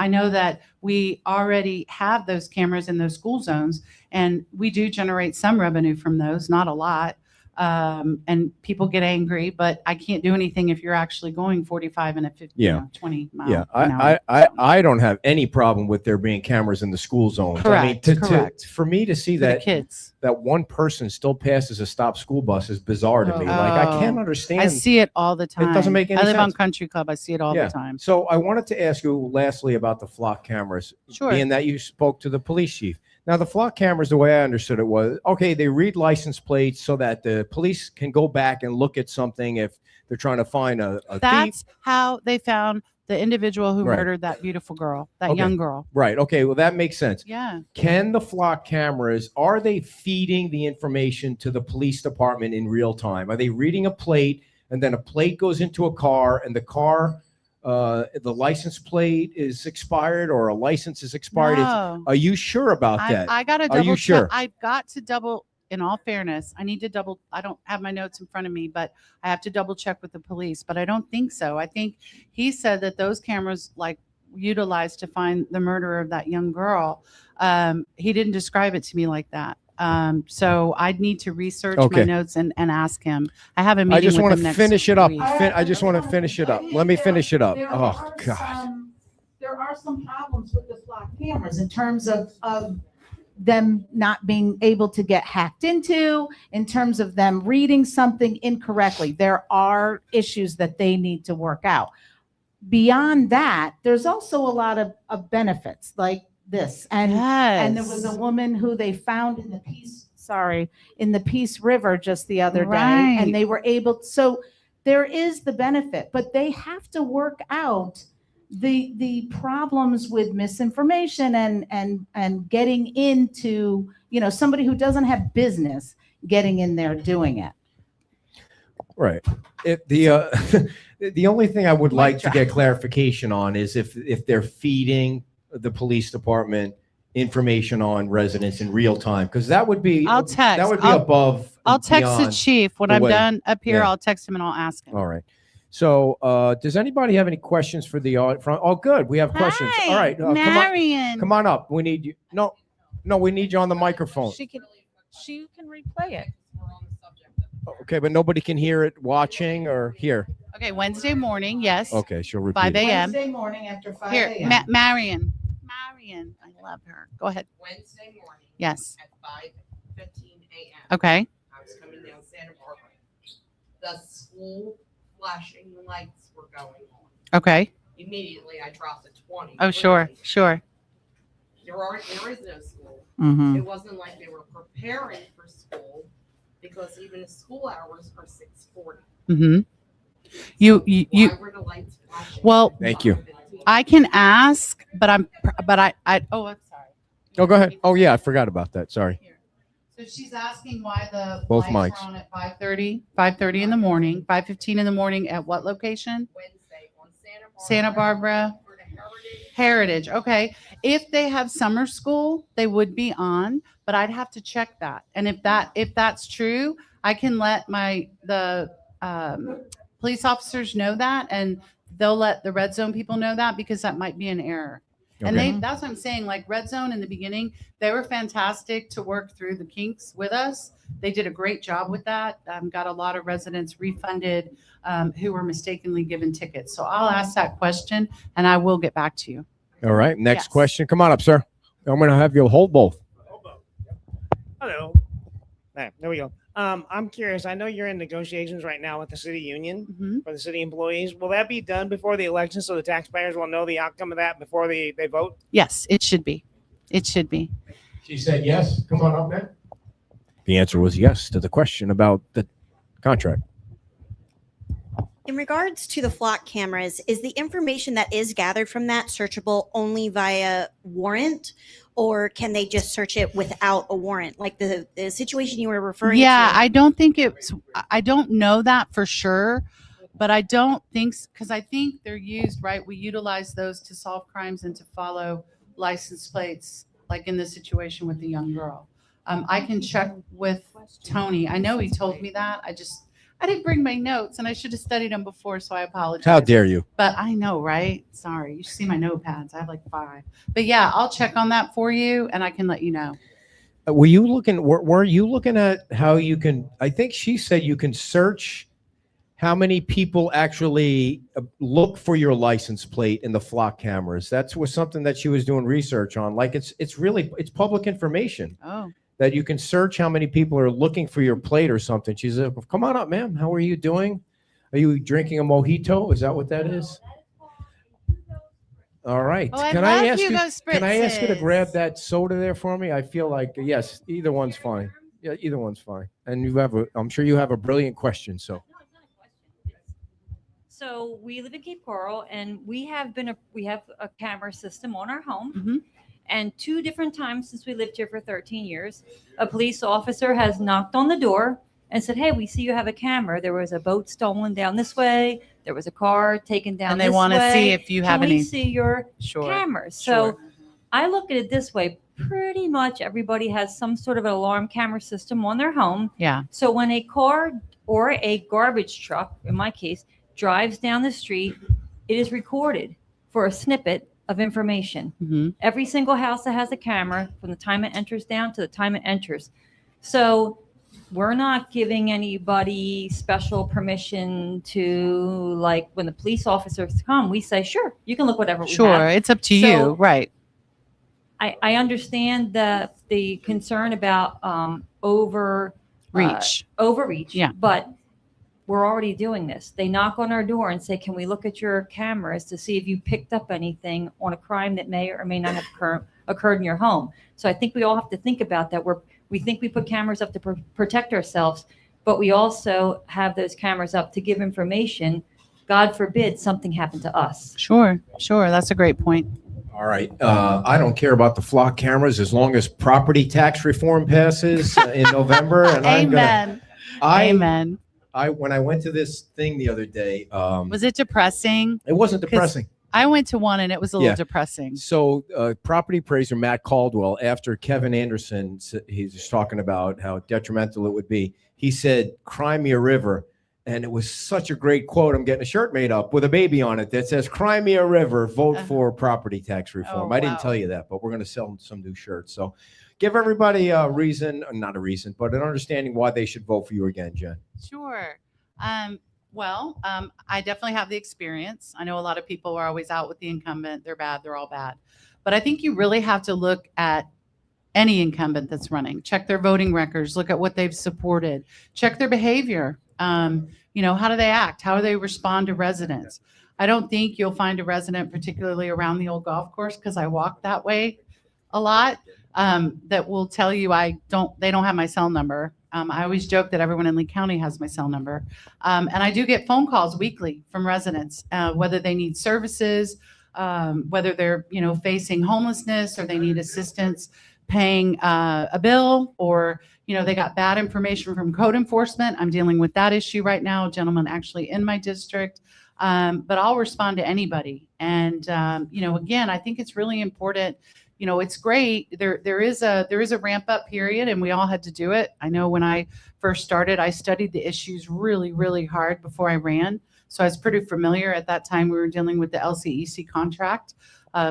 know that we already have those cameras in those school zones, and we do generate some revenue from those, not a lot. And people get angry, but I can't do anything if you're actually going 45 and a 50, Yeah. 20 mile. Yeah, an hour. I don't have any problem with there being cameras in the school zones. I mean, Correct, correct. for me to see For the that kids. that one person still passes a stop school bus is bizarre to me. Like I can't Oh. understand. I see it all the time. doesn't make any I live on sense. Country Club. I see it all Yeah. the time. So I wanted to ask you lastly about the flock cameras, Sure. being that you spoke to the police chief. Now, the flock cameras, the way I understood it was, okay, they read license plates so that the police can go back and look at something if they're trying to find a thief. That's how they found the individual who Right. murdered that beautiful girl, that Okay. young girl. Right. Okay. Well, that makes sense. Yeah. Can the flock cameras, are they feeding the information to the police department in real time? Are they reading a plate and then a plate goes into a car and the car, the license plate is expired or a license is expired? No. Are you sure about that? I got to Are double you check. sure? I've got to double, in all fairness, I need to double, I don't have my notes in front of me, but I have to double check with the police, but I don't think so. I think he said that those cameras utilized to find the murderer of that young girl. He didn't describe it to me like that. So I'd need to research Okay. my notes and ask him. I have a meeting I just with want him to next finish it up. week. I just want to finish it up. Let me finish it up. There Oh, are God. there are some problems with the flock cameras in terms of them not being able to get hacked into, in terms of them reading something incorrectly. There are issues that they need to work out. Beyond that, there's also a lot of benefits, like this. And there was a woman who they found in the Peace River just the other day, Right. and they were able. So there is the benefit, but they have to work out the problems with misinformation and getting into, somebody who doesn't have business getting in there doing it. Right. The only thing I would like to get clarification on is if they're feeding the police department information on residents in real time, because that would be I'll text. that would be above. I'll text the beyond chief when the I'm way. done up here. Yeah. I'll text him and I'll ask him. All right. So, does anybody have any questions for the front? Oh, good. We have questions. All right. Marion. Come on up. We need you. No, we need you on the microphone. She can replay it. Okay, but nobody can hear it watching or hear. Okay, Wednesday morning, yes. Okay, she'll repeat 5 it. a.m. Wednesday morning after 5 Here, a.m. Marion, I love her. Go ahead. Wednesday morning Yes. at 5:15 a.m. Okay. I was coming down Santa Barbara. The school flashing lights were going on. Okay. Immediately, I dropped to 20. Oh, sure. There is no school. Mm-hmm. It wasn't like they were preparing for school because even the school hours are 6:40. Mm-hmm. You. Why were the lights flashing? Well, Thank you. I can ask, but I'm sorry. Oh, go ahead. Oh, yeah, I forgot about that. Sorry. So she's asking why the Both lights mics. are on at 5:30 in the morning, 5:15 in the morning at what location? Wednesday on Santa Barbara. For the Heritage. Okay. If they have summer school, they would be on, but I'd have to check that. And if that's true, I can let the police officers know that, and they'll let the red zone people know that, because that might be an error. And Okay. that's what I'm saying. Like Red Zone in the beginning, they were fantastic to work through the kinks with us. They did a great job with that. Got a lot of residents refunded who were mistakenly given tickets. So I'll ask that question and I will get back to you. All right. Next Yes. question. Come on up, sir. I'm going to have you hold both. Hello. There we go. I'm curious. I know you're in negotiations right now with the city union Mhm. for the city employees. Will that be done before the election so the taxpayers will know the outcome of that before they vote? Yes, it should be. It should be. She said yes. Come on up, man. The answer was yes to the question about the contract. In regards to the flock cameras, is the information that is gathered from that searchable only via warrant, or can they just search it without a warrant? Like the situation you were referring Yeah, to? I don't know that for sure, but I don't think, because I think they're used, right? We utilize those to solve crimes and to follow license plates, like in the situation with the young girl. I can check with Tony. I know he told me that. I didn't bring my notes, and I should have studied them before, so I apologize. How dare you? But I know, right? Sorry. You should see my notepads. I have like 5. But yeah, I'll check on that for you, and I can let you know. Were you looking at how you can, I think she said you can search how many people actually look for your license plate in the flock cameras. That was something that she was doing research on. Like it's public information Oh. that you can search how many people are looking for your plate or something. She said, come on up, ma'am. How are you doing? Are you drinking a mojito? Is that what that is? All right. Oh, I Can love I ask Hugo can I ask you to Spritzes. grab that soda there for me? I feel like, yes, either one's fine. Yeah, either one's fine. And I'm sure you have a brilliant question. So So we live in Cape Coral, and we have a camera system on our home. Mhm. And 2 different times since we lived here for 13 years, a police officer has knocked on the door and said, "Hey, we see you have a camera. There was a boat stolen down this way. There was a car taken down And they this want to way. see if you have Can we any. see your Sure. cameras?" Sure. So I look at it this way: pretty much everybody has some sort of an alarm camera system on their home. Yeah. So when a car or a garbage truck, in my case, drives down the street, it is recorded for a snippet of information. Mm-hmm. Every single house that has a camera, from the time it enters down to the time it enters. So we're not giving anybody special permission to, like, when the police officers come, we say, sure, you can look whatever we Sure. have. It's up to So- you. Right. I understand the concern about overreach. Reach. Overreach. Yeah. But we're already doing this. They knock on our door and say, can we look at your cameras to see if you picked up anything on a crime that may or may not have occurred in your home? So I think we all have to think about that. We think we put cameras up to protect ourselves, but we also have those cameras up to give information. God forbid something happened to us. Sure. That's a great point. All right. I don't care about the flock cameras as long as property tax reform passes in November. And Amen. Amen. When I went to this thing the other day, Was it depressing? it wasn't depressing. I went to one and it was a little Yeah. depressing. So, property appraiser Matt Caldwell, after Kevin Anderson, he's just talking about how detrimental it would be. He said, "Cry me a river," and it was such a great quote. I'm getting a shirt made up with a baby on it that says, "Cry me a river, vote for property tax reform." Oh, I didn't wow. tell you that, but we're going to sell some new shirts. So, give everybody a reason, not a reason, but an understanding why they should vote for you again, Jen. Sure. I definitely have the experience. I know a lot of people are always out with the incumbent. They're bad. They're all bad. But I think you really have to look at any incumbent that's running. Check their voting records. Look at what they've supported. Check their behavior. How do they act? How do they respond to residents? I don't think you'll find a resident, particularly around the old golf course, because I walk that way a lot, that will tell you they don't have my cell number. I always joke that everyone in Lee County has my cell number. And I do get phone calls weekly from residents, whether they need services, whether they're, facing homelessness or they need assistance paying a bill, or, they got bad information from code enforcement. I'm dealing with that issue right now, a gentleman actually in my district. But I'll respond to anybody. And, again, I think it's really important. It's great. There is a ramp up period, and we all had to do it. I know when I first started, I studied the issues really, really hard before I ran. So I was pretty familiar. At that time, we were dealing with the LCEC contract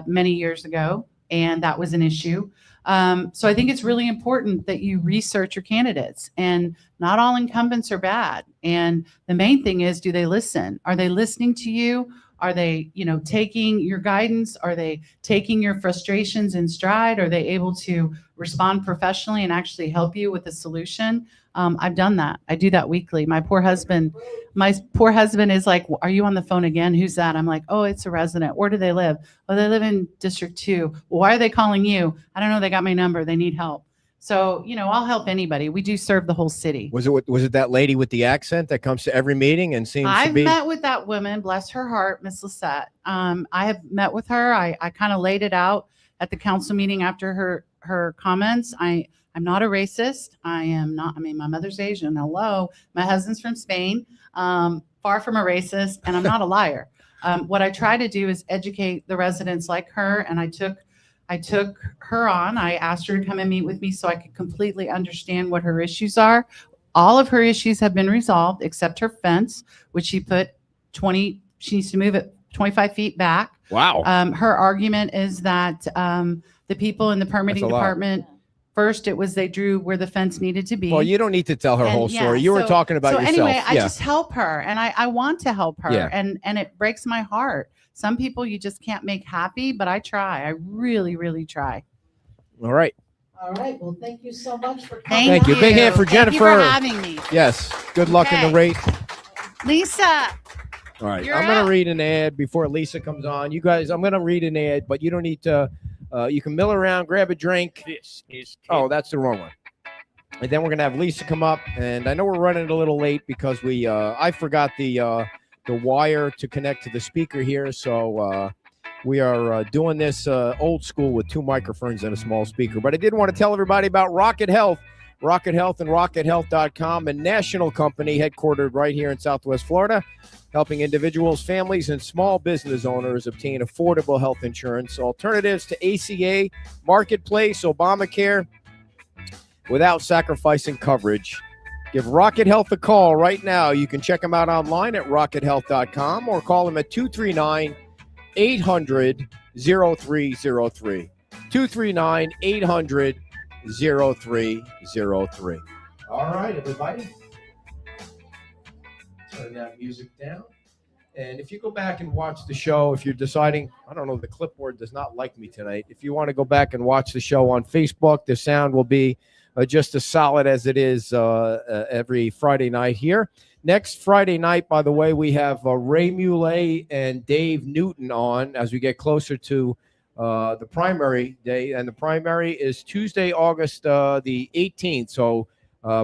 many years ago, and that was an issue. So I think it's really important that you research your candidates, and not all incumbents are bad. And the main thing is, do they listen? Are they listening to you? Are they, taking your guidance? Are they taking your frustrations in stride? Are they able to respond professionally and actually help you with a solution? I've done that. I do that weekly. My poor husband is like, "Are you on the phone again? Who's that?" I'm like, "Oh, it's a resident. Where do they live?" "Oh, they live in District 2. Well, why are they calling you?" "I don't know. They got my number. They need help." So, I'll help anybody. We do serve the whole city. Was it that lady with the accent that comes to every meeting and seems to I've be? met with that woman, bless her heart, Miss Lisette. I have met with her. I kind of laid it out at the council meeting after her comments. I'm not a racist. My mother's Asian. Hello. My husband's from Spain. Far from a racist, and I'm not a liar. What I try to do is educate the residents like her, and I took her on. I asked her to come and meet with me so I could completely understand what her issues are. All of her issues have been resolved except her fence, which she needs to move it 25 feet back. Wow. Her argument is that the people in the permitting That's a lot. department, first it was they drew where the fence needed to be. Well, you don't need to tell her And whole yeah, story. You were talking about so yourself. anyway, I Yeah. just help her, and I want to help her, Yeah. and it breaks my heart. Some people you just can't make happy, but I try. I really, really try. All right. All right. Well, thank you so much for coming. Thank you. Big hand for Thank you Jennifer. for having me. Yes. Good luck in Okay. the race. Lisa, All right. You're I'm going up. to read an ad before Lisa comes on. You guys, I'm going to read an ad, but you don't need to. You can mill around, grab a drink. This is Oh, that's the wrong one. And then we're going to have Lisa come up. And I know we're running a little late because I forgot the wire to connect to the speaker here. So we are doing this old school with 2 microphones and a small speaker. But I did want to tell everybody about Rocket Health. Rocket Health and RocketHealth.com, a national company headquartered right here in Southwest Florida, helping individuals, families, and small business owners obtain affordable health insurance alternatives to ACA, Marketplace, Obamacare, without sacrificing coverage. Give Rocket Health a call right now. You can check them out online at RocketHealth.com or call them at 239-800-0303. 239-800-0303. All right, everybody. Turn that music down. And if you go back and watch the show, if you're deciding, I don't know, the clipboard does not like me tonight. If you want to go back and watch the show on Facebook, the sound will be just as solid as it is every Friday night here. Next Friday night, by the way, we have Ray Muley and Dave Newton on as we get closer to the primary day. And the primary is Tuesday, August the 18th. So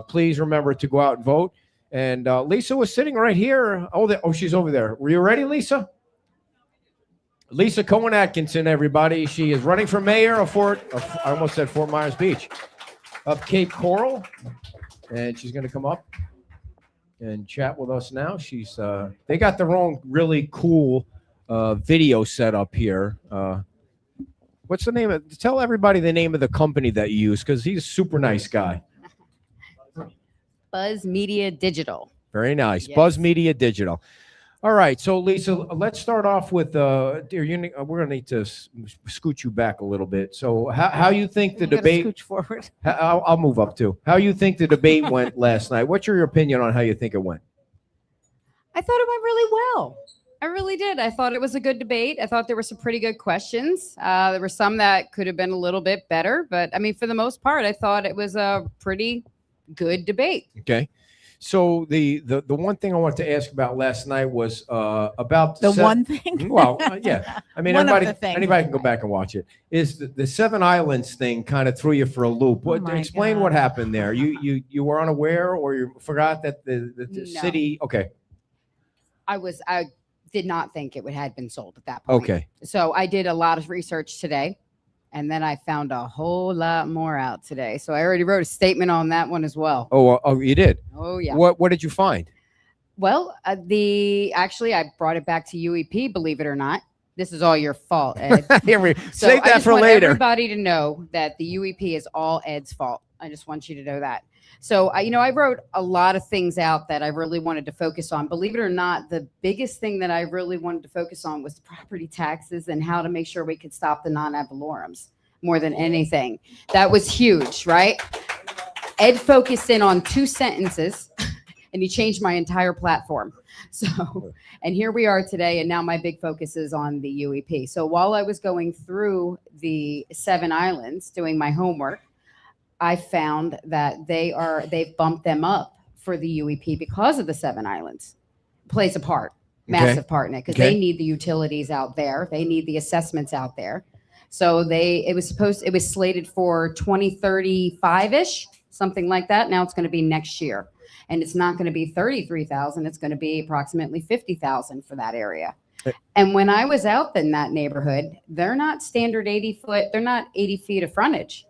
please remember to go out and vote. And Lisa was sitting right here. Oh, she's over there. Were you ready, Lisa? Lisa Cohen Atkinson, everybody. She is running for mayor of I almost said Fort Myers Beach, of Cape Coral. And she's going to come up and chat with us now. She's they got their own really cool video set up here. What's the name of? Tell everybody the name of the company that you use, because he's a super nice guy. Buzz Media Digital. Very nice. Yes. Buzz Media Digital. All right. So, Lisa, let's start off with we're going to need to scoot you back a little bit. So how you think the debate? Scooch forward. I'll move up too. How you think the debate went last night? What's your opinion on how you think it went? I thought it went really well. I really did. I thought it was a good debate. I thought there were some pretty good questions. There were some that could have been a little bit better, but I mean, for the most part, I thought it was a pretty good debate. Okay. So the one thing I wanted to ask about last night was about The one thing? Well, yeah. I mean, One of anybody the things. can go back and watch it. Is the Seven Islands thing kind of threw you for a loop? What my explain what happened there? You were unaware, or you forgot that the No. city? Okay. I did not think it had been sold at that point. Okay. So I did a lot of research today, and then I found a whole lot more out today. So I already wrote a statement on that one as well. Oh, you did. Oh yeah. What did you find? Well, actually I brought it back to UEP. Believe it or not, this is all your fault, Ed. So Save I that just for want later. everybody to know that the UEP is all Ed's fault. I just want you to know that. So, I wrote a lot of things out that I really wanted to focus on. Believe it or not, the biggest thing that I really wanted to focus on was property taxes and how to make sure we could stop the non-ad valorums more than anything. That was huge, right? Ed focused in on 2 sentences and he changed my entire platform. So, and here we are today, and now my big focus is on the UEP. So while I was going through the 7 islands doing my homework, I found that they've bumped them up for the UEP because of the 7 islands. Plays a part, massive part in it, because they need the utilities out there. They need the assessments out there. So it was slated for 2035-ish, something like that. Now it's going to be next year. And it's not going to be 33,000. It's going to be approximately 50,000 for that area. And when I was out in that neighborhood, they're not standard 80 foot. They're not 80 feet of frontage.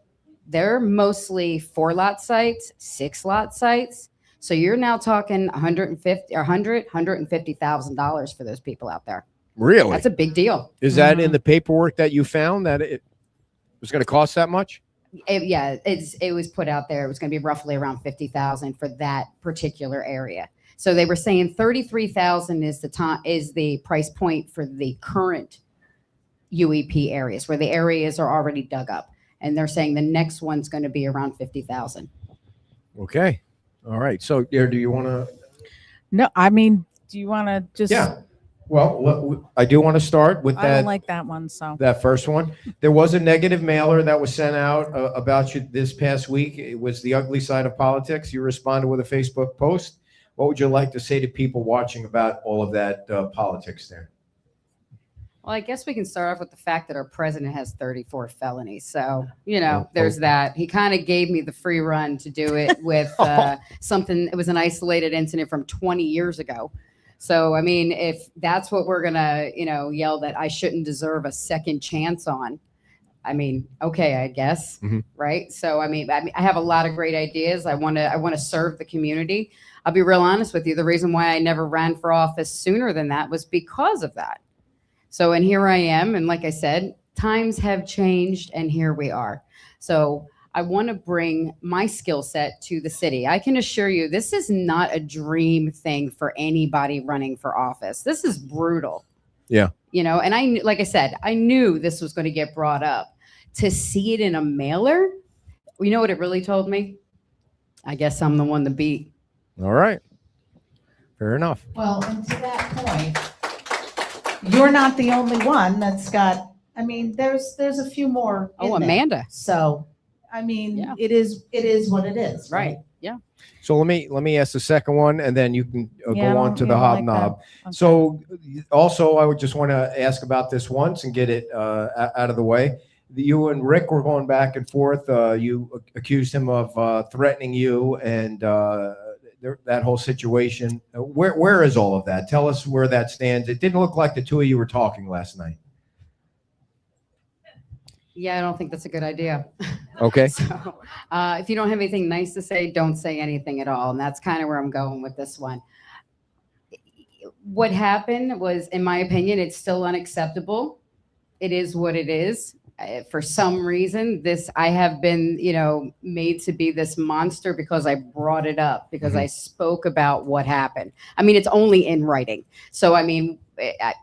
They're mostly 4-lot sites, 6-lot sites. So you're now talking $150,000 for those people out there. Really? That's a big deal. Is that in the paperwork that you found that it was going to cost that much? It was put out there. It was going to be roughly around 50,000 for that particular area. So they were saying 33,000 is the price point for the current UEP areas, where the areas are already dug up. And they're saying the next one's going to be around 50,000. Okay. All right. So, do you want to? No, I mean, do you want to just? Yeah. Well, I do want to start with I that. don't like that one. So that first one. There was a negative mailer that was sent out about you this past week. It was the ugly side of politics. You responded with a Facebook post. What would you like to say to people watching about all of that politics there? Well, I guess we can start off with the fact that our president has 34 felonies. So, there's that. He kind of gave me the free run to do it with something. It was an isolated incident from 20 years ago. So, I mean, if that's what we're going to, yell that I shouldn't deserve a second chance on, I mean, okay, I guess. Right. So, I mean, I have a lot of great ideas. I want to serve the community. I'll be real honest with you. The reason why I never ran for office sooner than that was because of that. So, and here I am. And like I said, times have changed and here we are. So I want to bring my skill set to the city. I can assure you, this is not a dream thing for anybody running for office. This is brutal. Yeah. And like I said, I knew this was going to get brought up. To see it in a mailer, you know what it really told me? I guess I'm the one to beat. All right. Fair enough. Well, and to that point, you're not the only one that's got. I mean, there's a few more. Oh, Amanda. So, I mean, Yeah. it is what it is. Right. Yeah. So let me ask the second one, and then you can Yeah, I go on don't- to yeah, the I like that. hobnob. Okay. So also, I would just want to ask about this once and get it out of the way. You and Rick were going back and forth. You accused him of threatening you, and that whole situation. Where is all of that? Tell us where that stands. It didn't look like the two of you were talking last night. Yeah, I don't think that's a good idea. Okay. So, if you don't have anything nice to say, don't say anything at all. And that's kind of where I'm going with this one. What happened was, in my opinion, it's still unacceptable. It is what it is. For some reason, I have been, made to be this monster because I brought it up, because I spoke about what happened. I mean, it's only in writing. So, I mean,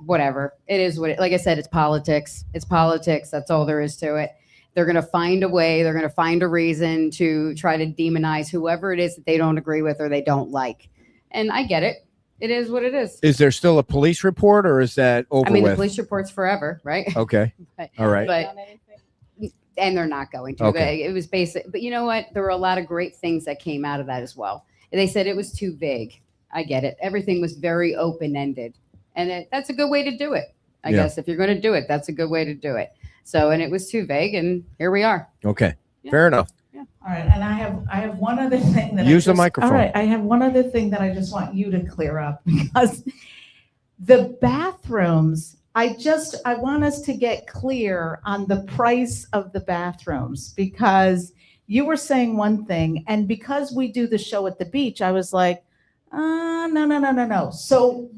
whatever. It is what like I said, it's politics. It's politics. That's all there is to it. They're going to find a way. They're going to find a reason to try to demonize whoever it is that they don't agree with or they don't like. And I get it. It is what it is. Is there still a police report, or is that over I mean, the with? police report's forever, right? Okay. All right. But and they're not going to. Okay. It was basic. But you know what? There were a lot of great things that came out of that as well. They said it was too vague. I get it. Everything was very open-ended. And that's a good way to do it. I guess if you're going to do it, that's a good way to do it. So, and it was too vague, and here we are. Okay. Fair enough. All right, and I have one other thing that Use the microphone. All right, I have one other thing that I just want you to clear up, because the bathrooms, I want us to get clear on the price of the bathrooms, because you were saying one thing, and because we do the show at the beach, I was like, no. So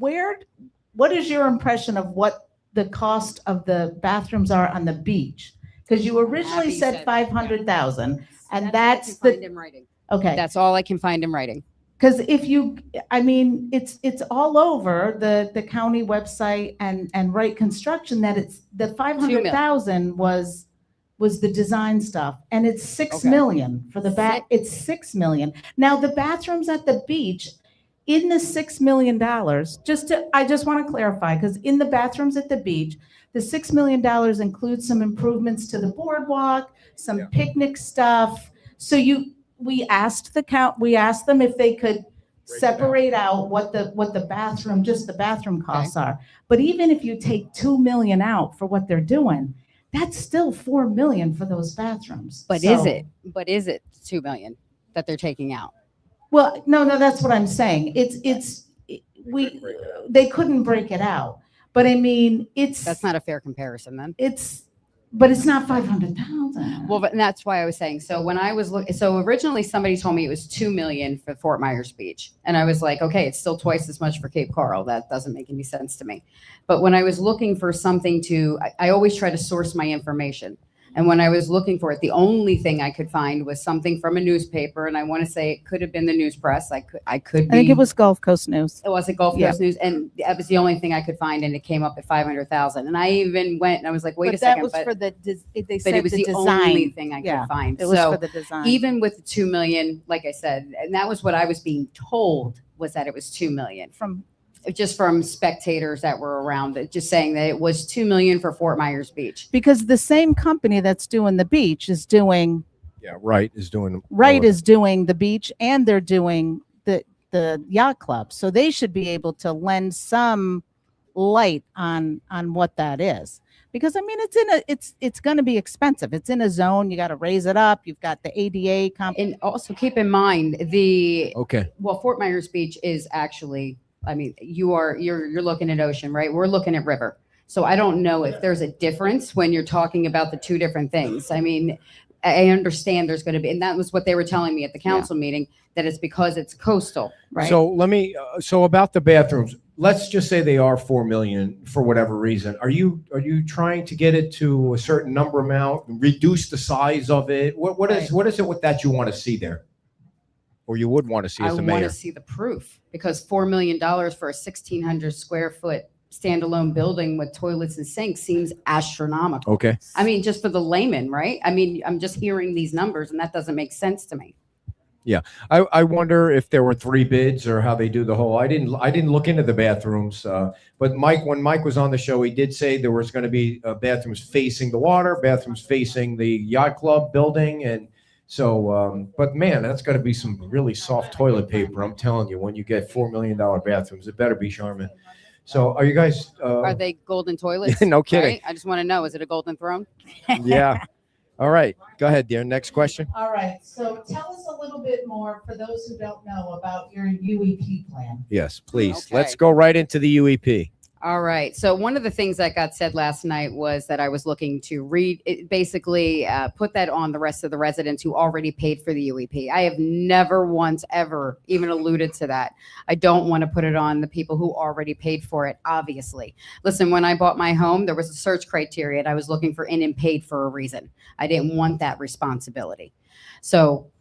what is your impression of what the cost of the bathrooms are on the beach? Because you originally said 500,000, and that's find in writing. Okay. That's all I can find in writing. Because it's all over the county website and Wright Construction that it's the 500,000 was the design stuff, and it's 6 million for the back. It's 6 million. Now the bathrooms at the beach, in the $6 million, I just want to clarify, because in the bathrooms at the beach, the $6 million includes some improvements to the boardwalk, some picnic stuff. So we asked them if they could separate out what the bathroom, just the bathroom costs are. But even if you take 2 million out for what they're doing, that's still 4 million for those bathrooms. But is it 2 million that they're taking out? Well, no, that's what I'm saying. They couldn't break it out. But I mean, that's not a fair comparison then. But it's not 500,000. Well, but that's why I was saying. So when I was so originally somebody told me it was 2 million for Fort Myers Beach, and I was like, okay, it's still twice as much for Cape Coral. That doesn't make any sense to me. But when I was looking for something I always try to source my information. And when I was looking for it, the only thing I could find was something from a newspaper, and I want to say it could have been the News Press. I think it was Gulf Coast News. It was Gulf Coast News, and that was the only thing I could find, and it came up at 500,000. And I even went and I was like, wait a second, That was for they but said it was the design. only thing I could find. It was So for the design. even with the 2 million, like I said, and that was what I was being told, was that it was 2 million just from spectators that were around it, just saying that it was 2 million for Fort Myers Beach. Because the same company that's doing the beach is doing Wright is doing the beach, and they're doing the yacht club. So they should be able to lend some light on what that is. Because I mean, it's going to be expensive. It's in a zone. You got to raise it up. You've got the ADA And also keep in mind Fort Myers Beach is actually, I mean, you're looking at ocean, right? We're looking at river. So I don't know if there's a difference when you're talking about the two different things. I mean, I understand there's going to be, and that was what they were telling me at the council meeting, that it's because it's coastal, right? So so about the bathrooms, let's just say they are 4 million for whatever reason. Are you trying to get it to a certain number amount, reduce the size of it? What is it that you want to see there? Or you would want to see as the mayor? I want to see the proof, because $4 million for a 1,600 square foot standalone building with toilets and sinks seems astronomical. Okay. I mean, just for the layman, right? I mean, I'm just hearing these numbers and that doesn't make sense to me. Yeah, I wonder if there were 3 bids or how they do the whole. I didn't look into the bathrooms, but when Mike was on the show, he did say there was going to be bathrooms facing the water, bathrooms facing the yacht club building, and So, but man, that's got to be some really soft toilet paper. I'm telling you, when you get $4 million bathrooms, it better be Charmin. So are you guys? Are they golden toilets? No kidding. Right? I just want to know, is it a golden throne? Yeah. All right. Go ahead, dear. Next question. All right, so tell us a little bit more, for those who don't know, about your UEP plan. Yes, please. Okay. Let's go right into the UEP. All right. So one of the things that got said last night was that I was looking to basically put that on the rest of the residents who already paid for the UEP. I have never once ever even alluded to that. I don't want to put it on the people who already paid for it, obviously. Listen, when I bought my home, there was a search criteria, and I was looking for in and paid for a reason. I didn't want that responsibility. So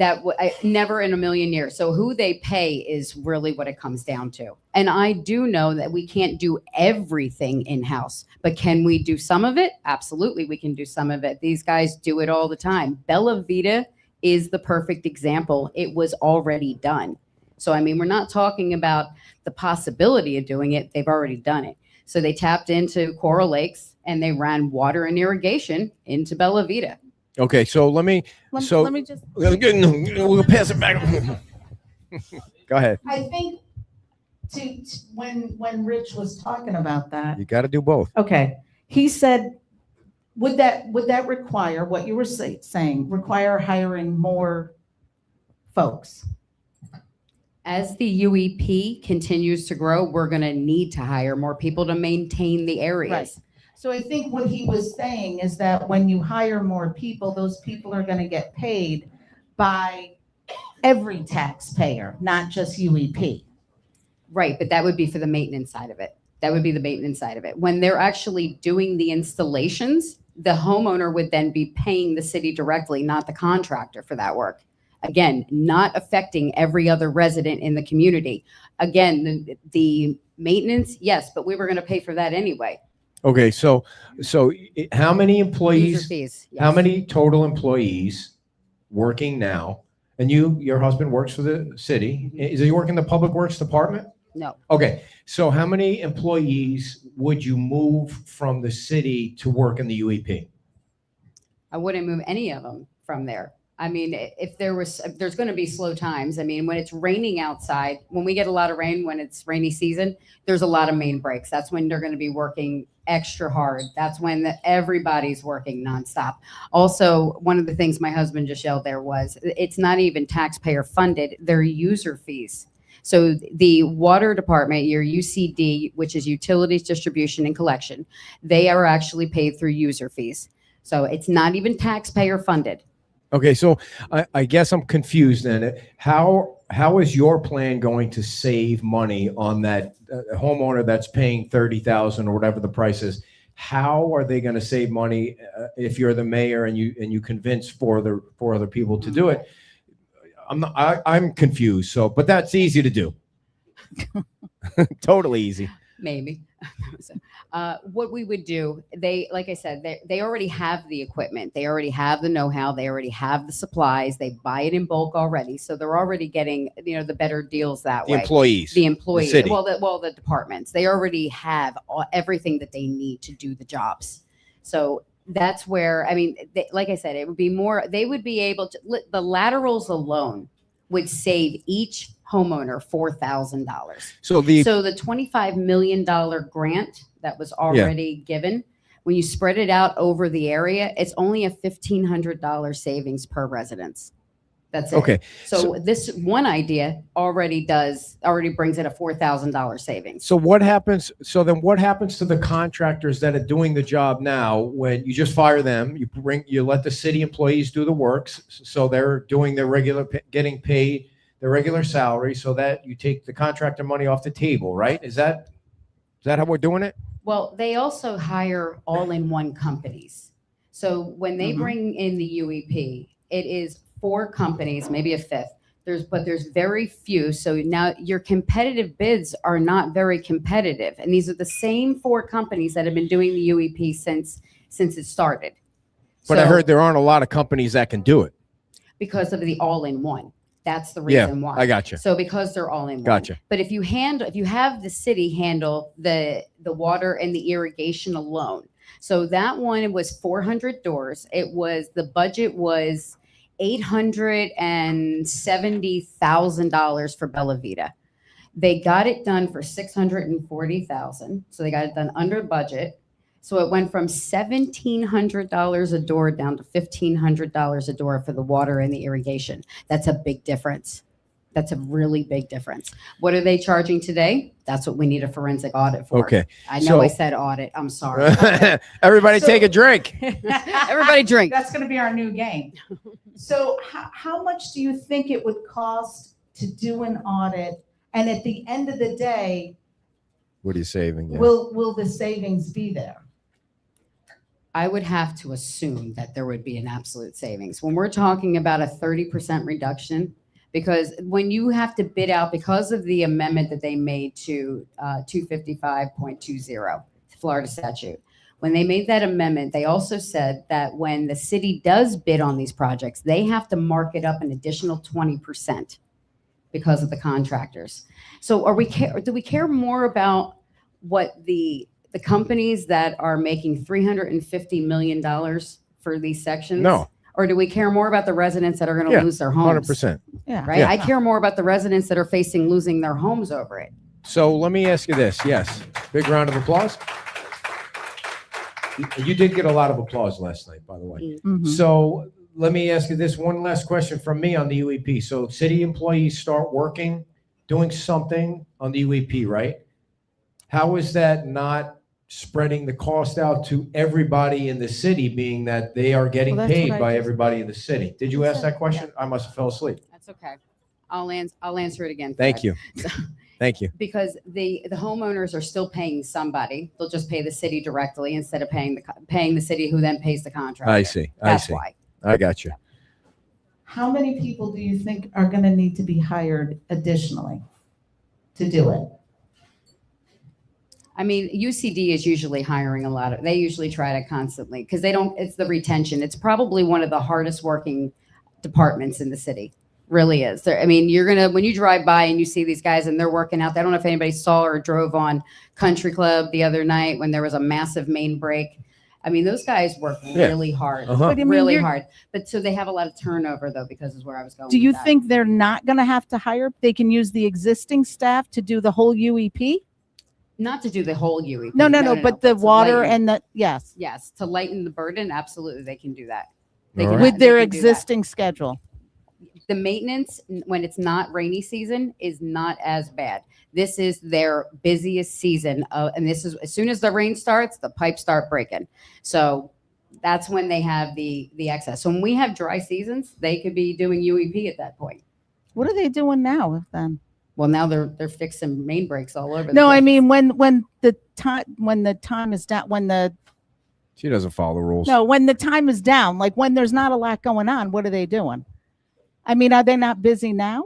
I never in a million years. So who they pay is really what it comes down to. And I do know that we can't do everything in-house, but can we do some of it? Absolutely, we can do some of it. These guys do it all the time. Bella Vita is the perfect example. It was already done. So, I mean, we're not talking about the possibility of doing it. They've already done it. So they tapped into Coral Lakes and they ran water and irrigation into Bella Vita. Okay, so let me just. We'll pass it back. Go ahead. I think when Rich was talking about that, You got to do both. okay, he said, would that require what you were saying, require hiring more folks? As the UEP continues to grow, we're going to need to hire more people to maintain the areas. Right. So I think what he was saying is that when you hire more people, those people are going to get paid by every taxpayer, not just UEP. Right, but that would be for the maintenance side of it. That would be the maintenance side of it. When they're actually doing the installations, the homeowner would then be paying the city directly, not the contractor for that work. Again, not affecting every other resident in the community. Again, the maintenance, yes, but we were going to pay for that anyway. Okay, so how many User employees? fees. How yes. many total employees working now? And your husband works for the city. Is he working in the public works department? No. Okay, so how many employees would you move from the city to work in the UEP? I wouldn't move any of them from there. I mean, if there's going to be slow times. I mean, when it's raining outside, when we get a lot of rain, when it's rainy season, there's a lot of main breaks. That's when they're going to be working extra hard. That's when everybody's working nonstop. Also, one of the things my husband just yelled there was, it's not even taxpayer funded. They're user fees. So the water department, your UCD, which is Utilities Distribution and Collection, they are actually paid through user fees. So it's not even taxpayer funded. Okay, so I guess I'm confused then. How is your plan going to save money on that homeowner that's paying $30,000 or whatever the price is? How are they going to save money if you're the mayor and you convince four other people to do it? I'm confused. So, but that's easy to do. Totally easy. Maybe. So, what we would do, like I said, they already have the equipment. They already have the know-how. They already have the supplies. They buy it in bulk already. So they're already getting, the better deals that way. The employees. city. The departments. They already have everything that they need to do the jobs. So that's where, I mean, like I said, it would be more, they would be able to, the laterals alone would save each homeowner $4,000. So the $25 million grant that was already given, when you spread it out over the area, it's only a $1,500 savings per residence. That's it. Okay. So this one idea already brings it a $4,000 savings. So what happens? So then what happens to the contractors that are doing the job now when you just fire them? You let the city employees do the works. So they're doing their getting paid their regular salary, so that you take the contractor money off the table, right? Is that how we're doing it? Well, they also hire all-in-one companies. So when they bring in the UEP, it is 4 companies, maybe a 5th. There's very few. So now your competitive bids are not very competitive. And these are the same 4 companies that have been doing the UEP since it started. But I heard there aren't a lot of companies that can do it. Because of the all-in-one. That's the reason why. I got you. So because they're all in one. Gotcha. But if you have the city handle the water and the irrigation alone. So that one was 400 doors. The budget was $870,000 for Bella Vita. They got it done for $640,000. So they got it done under budget. So it went from $1,700 a door down to $1,500 a door for the water and the irrigation. That's a big difference. That's a really big difference. What are they charging today? That's what we need a forensic audit for. Okay. I know I So- said audit. I'm sorry. Everybody So- take a drink. Everybody drink. That's going to be our new game. So how much do you think it would cost to do an audit? And at the end of the day, What are you saving? Yeah. will the savings be there? I would have to assume that there would be an absolute savings. When we're talking about a 30% reduction, because when you have to bid out, because of the amendment that they made to 255.20, Florida statute, when they made that amendment, they also said that when the city does bid on these projects, they have to mark it up an additional 20% because of the contractors. So do we care more about what the companies that are making $350 million for these sections? No. Or do we care more about the residents that are going to Yeah, lose their homes? 100%. Yeah. Right? Yeah. I care more about the residents that are facing losing their homes over it. So let me ask you this. Yes. Big round of applause. You did get a lot of applause last night, by the way. Mhm. So let me ask you this one last question from me on the UEP. So city employees start working, doing something on the UEP, right? How is that not spreading the cost out to everybody in the city, being that they are getting Well, that's paid what I by just- everybody in the city? Did you ask that question? I must have fell asleep. That's okay. I'll answer it again. Thank Fred. you. Thank you. Because the homeowners are still paying somebody. They'll just pay the city directly instead of paying the city, who then pays the contractor. I see. I That's see. why. I got you. How many people do you think are going to need to be hired additionally to do it? I mean, UCD is usually hiring a lot of, they usually try to constantly, because it's the retention. It's probably one of the hardest working departments in the city. Really is. I mean, when you drive by and you see these guys and they're working out, I don't know if anybody saw or drove on Country Club the other night when there was a massive main break. I mean, those guys work Yeah. really hard, Uh-huh. But I mean, really you're- hard. But so they have a lot of turnover though, because is where I was going. Do you with that. think they're not going to have to hire? They can use the existing staff to do the whole UEP? Not to do the whole UEP? No, but the to water lighten- and the, yes, Yes, to lighten the burden, absolutely, they can do that. All right. with their they can do that. existing schedule. The maintenance when it's not rainy season is not as bad. This is their busiest season, and this is as soon as the rain starts, the pipes start breaking. So that's when they have the excess. So when we have dry seasons, they could be doing UEP at that point. What are they doing now then? Well, now they're fixing main breaks all over. No, the I place. mean when the time is down, She doesn't follow the rules. when the time is down, like when there's not a lot going on, what are they doing? I mean, are they not busy now?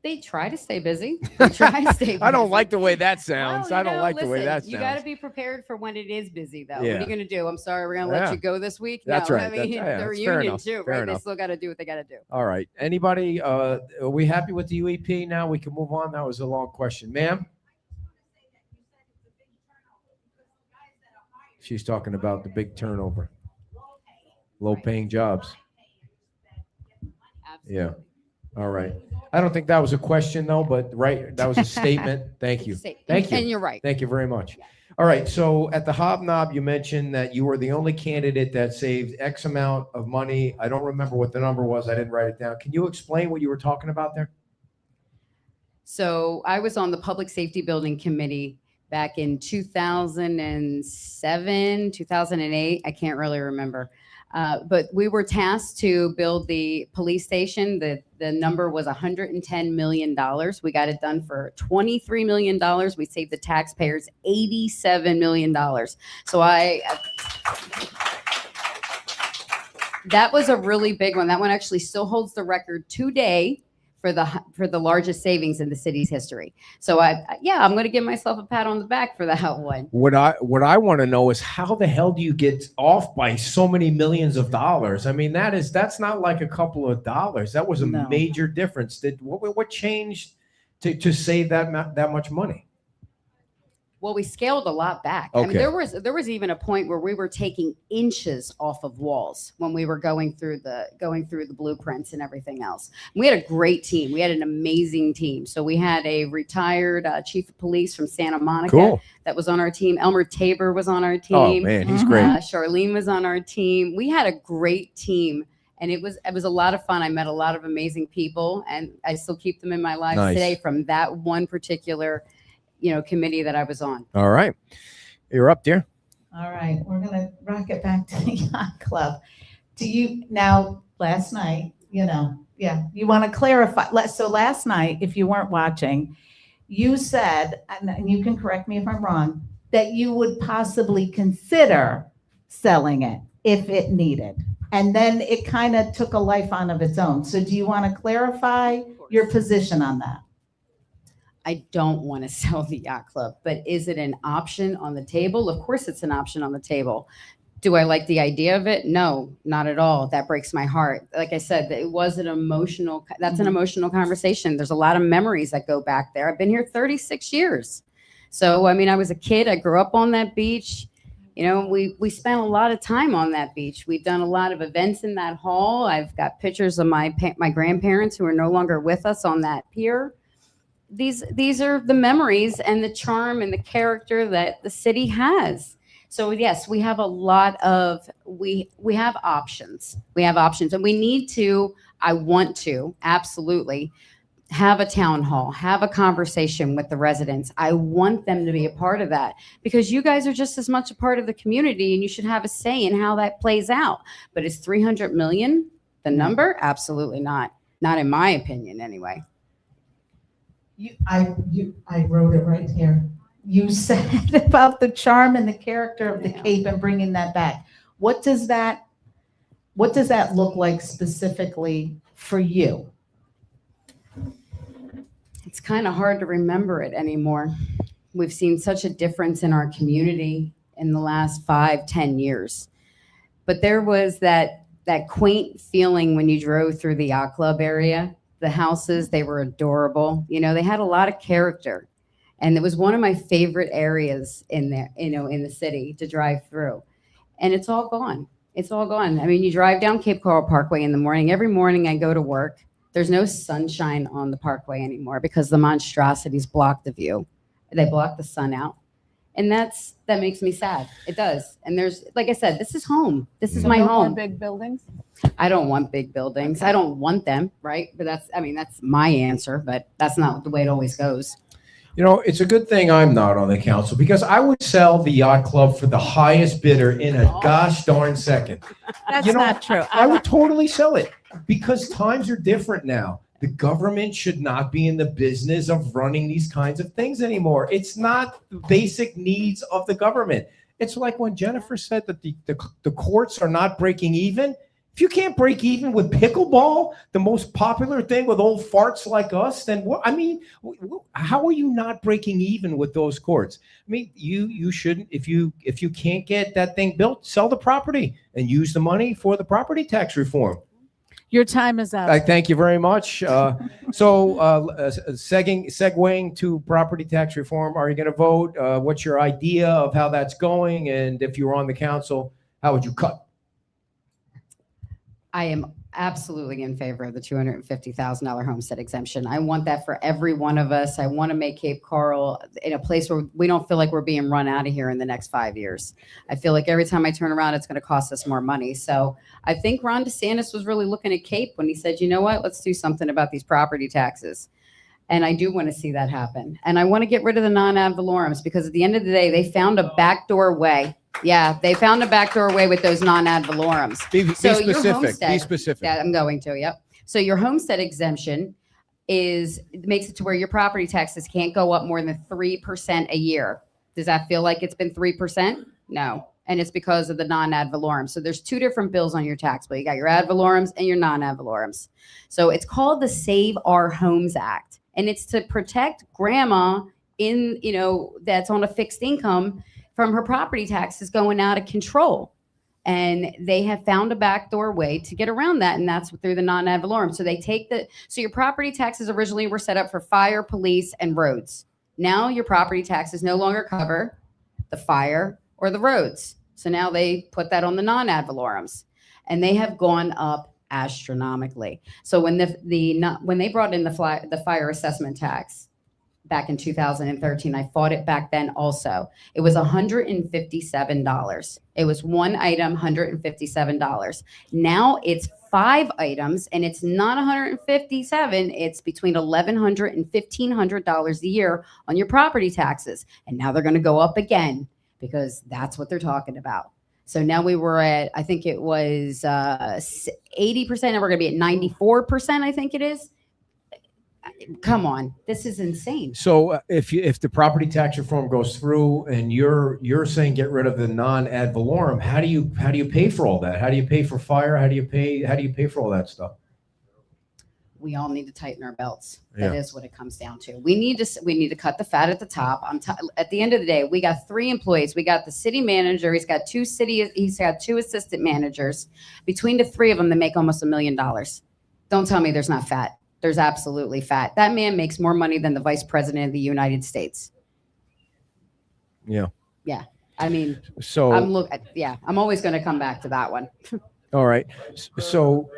They try to stay busy. They try to stay busy. I don't like the way that Well, sounds. you I don't know, like the way listen, that You got to sounds. be prepared for when it is busy, though. Yeah. What are you going to do? I'm sorry, we're going to let Yeah. you go this week. That's no, right. I mean, That's- yeah, they're that's fair union enough. too, Fair right? They enough. still got to do what they got to do. All right. Anybody, are we happy with the UEP now? We can move on. That was a long question. Ma'am? She's talking about the big turnover. Low paying jobs. Yeah. All right. I don't think that was a question though, but right, that was a statement. Thank you. Thank you. And you're right. Thank you very much. All right. So at the Hobnob, you mentioned that you were the only candidate that saved X amount of money. I don't remember what the number was. I didn't write it down. Can you explain what you were talking about there? So I was on the Public Safety Building Committee back in 2007, 2008. I can't really remember. But we were tasked to build the police station. The number was $110 million. We got it done for $23 million. We saved the taxpayers $87 million. So that was a really big one. That one actually still holds the record today for the largest savings in the city's history. So I'm going to give myself a pat on the back for that one. What I want to know is how the hell do you get off by so many millions of dollars? I mean, that's not like a couple of dollars. That was a major difference. What changed to save that much money? Well, we scaled a lot back. I mean, Okay. there was even a point where we were taking inches off of walls when we were going through the blueprints and everything else. We had a great team. We had an amazing team. So we had a retired chief of police from Santa Monica Cool. that was on our team. Elmer Tabor was on our team. Oh, man, he's great. Charlene was on our team. We had a great team. And it was a lot of fun. I met a lot of amazing people, and I still keep them in my life Nice. today from that one particular, committee that I was on. All right. You're up, dear. All right, we're gonna rock it back to the yacht club. Last night, you want to clarify. So last night, if you weren't watching, you said, and you can correct me if I'm wrong, that you would possibly consider selling it if it needed. And then it kind of took a life on of its own. So do you want to clarify your position on that? I don't want to sell the yacht club, but is it an option on the table? Of course it's an option on the table. Do I like the idea of it? No, not at all. That breaks my heart. Like I said, it was an emotional conversation. There's a lot of memories that go back there. I've been here 36 years. So, I mean, I was a kid. I grew up on that beach. We spent a lot of time on that beach. We've done a lot of events in that hall. I've got pictures of my grandparents who are no longer with us on that pier. These are the memories and the charm and the character that the city has. So yes, we have we have options. We have options, and I want to absolutely have a town hall, have a conversation with the residents. I want them to be a part of that because you guys are just as much a part of the community, and you should have a say in how that plays out. But is 300 million the number? Absolutely not. Not in my opinion, anyway. I wrote it right here. You said about the charm and the character of the Cape and bringing that back. What does that look like specifically for you? It's kind of hard to remember it anymore. We've seen such a difference in our community in the last 5-10 years. But there was that quaint feeling when you drove through the yacht club area. The houses, they were adorable. They had a lot of character. And it was one of my favorite areas in there, in the city to drive through. And it's all gone. It's all gone. I mean, you drive down Cape Coral Parkway in the morning. Every morning I go to work. There's no sunshine on the parkway anymore because the monstrosities block the view. They block the sun out. And that makes me sad. It does. And there's, like I said, this is home. This is my home. Big buildings? I don't want big buildings. I don't want them, right? But that's my answer, but that's not the way it always goes. It's a good thing I'm not on the council because I would sell the yacht club for the highest bidder in a gosh darn second. That's not true. I would totally sell it because times are different now. The government should not be in the business of running these kinds of things anymore. It's not the basic needs of the government. It's like when Jennifer said that the courts are not breaking even. If you can't break even with pickleball, the most popular thing with old farts like us, then what? I mean, how are you not breaking even with those courts? I mean, you shouldn't. If you can't get that thing built, sell the property and use the money for the property tax reform. Your time is up. I thank you very much. Segueing to property tax reform, are you going to vote? What's your idea of how that's going? And if you were on the council, how would you cut? I am absolutely in favor of the $250,000 homestead exemption. I want that for every one of us. I want to make Cape Coral in a place where we don't feel like we're being run out of here in the next 5 years. I feel like every time I turn around, it's going to cost us more money. So I think Ron DeSantis was really looking at Cape when he said, you know what, let's do something about these property taxes. And I do want to see that happen. And I want to get rid of the non-ad valorums because at the end of the day, they found a backdoor way. Yeah, they found a backdoor way with those non-ad valorums. Be specific. Be specific. Yeah, I'm going to. Yep. So your homestead exemption makes it to where your property taxes can't go up more than 3% a year. Does that feel like it's been 3%? No. And it's because of the non-ad valorem. So there's two different bills on your tax bill. You got your ad valorums and your non-ad valorums. So it's called the Save Our Homes Act. And it's to protect grandma that's on a fixed income from her property taxes going out of control. And they have found a backdoor way to get around that. And that's through the non-ad valorem. So they take so your property taxes originally were set up for fire, police, and roads. Now your property taxes no longer cover the fire or the roads. So now they put that on the non-ad valorums, and they have gone up astronomically. So when when they brought in the fire assessment tax back in 2013, I fought it back then also. It was $157. It was one item, $157. Now it's 5 items, and it's not $157. It's between $1,100 and $1,500 a year on your property taxes. And now they're going to go up again because that's what they're talking about. So now we were at, I think it was 80%, and we're going to be at 94%, I think it is. Come on, this is insane. So if the property tax reform goes through and you're saying get rid of the non-ad valorem, how do you pay for all that? How do you pay for fire? How do you pay for all that stuff? We all need to tighten our belts. Yeah. That is what it comes down to. We need to cut the fat at the top. At the end of the day, we got 3 employees. We got the city manager. He's got 2 assistant managers. Between the 3 of them, they make almost $1 million. Don't tell me there's not fat. There's absolutely fat. That man makes more money than the vice president of the United States. Yeah. Yeah. I mean, So I'm always going to come back to that one. all right. So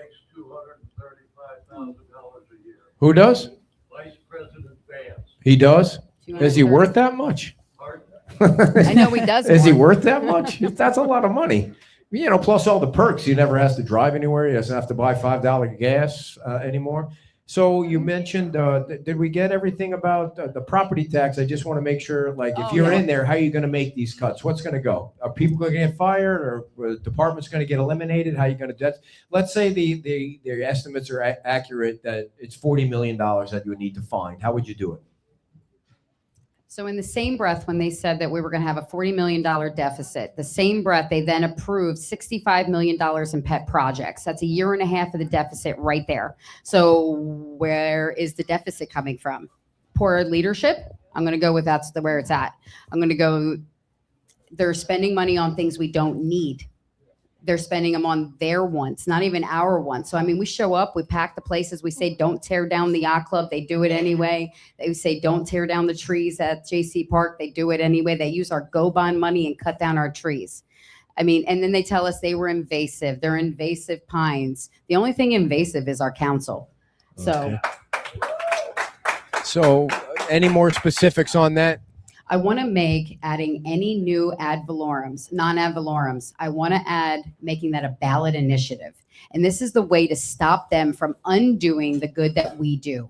who does? Vice President Vance. He does? Is he worth that much? I know he does. Is he more. worth that much? That's a lot of money. Plus all the perks. He never has to drive anywhere. He doesn't have to buy $5 gas anymore. So you mentioned, did we get everything about the property tax? I just want to make sure, like, if you're in there, how are you going to make these cuts? What's going to go? Are people going to get fired, or departments going to get eliminated? How are you going to? Let's say the estimates are accurate that it's $40 million that you would need to find. How would you do it? So in the same breath, when they said that we were going to have a $40 million deficit, the same breath, they then approved $65 million in pet projects. That's a year and a half of the deficit right there. So where is the deficit coming from? Poor leadership? I'm going to go with that's where it's at. I'm going to go, they're spending money on things we don't need. They're spending them on their wants, not even our wants. So, I mean, we show up, we pack the places, we say, don't tear down the yacht club. They do it anyway. They say, don't tear down the trees at JC Park. They do it anyway. They use our go bond money and cut down our trees. I mean, and then they tell us they were invasive. They're invasive pines. The only thing invasive is our council. So, So any more specifics on that? I want to make adding any new ad valorums, non-ad valorums. I want to add making that a ballot initiative. And this is the way to stop them from undoing the good that we do.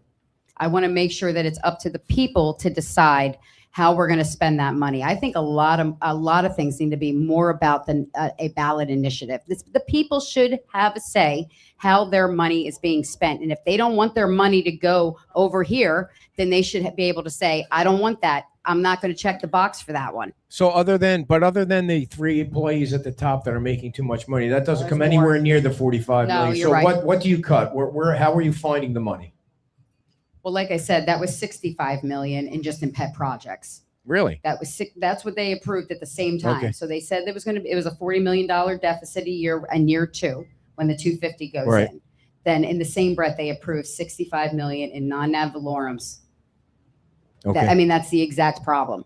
I want to make sure that it's up to the people to decide how we're going to spend that money. I think a lot of things need to be more about than a ballot initiative. The people should have a say how their money is being spent. And if they don't want their money to go over here, then they should be able to say, I don't want that. I'm not going to check the box for that one. So other than the 3 employees at the top that are making too much money, that doesn't come anywhere near the 45 No, million. you're So right. what do you cut? How are you finding the money? Well, like I said, that was 65 million in just in pet projects. Really? That's what they approved at the same time. Okay. So they said it was a $40 million deficit a year in year 2 when the 250 goes Right. in. Then in the same breath, they approved 65 million in non-ad valorums. Okay. That's the exact problem.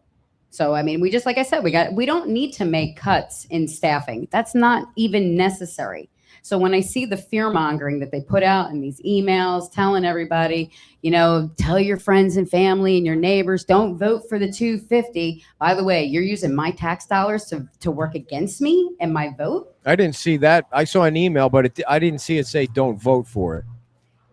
So, I mean, like I said, we don't need to make cuts in staffing. That's not even necessary. So when I see the fear mongering that they put out in these emails telling everybody, tell your friends and family and your neighbors, don't vote for the 250. By the way, you're using my tax dollars to work against me and my vote. I didn't see that. I saw an email, but I didn't see it say don't vote for it.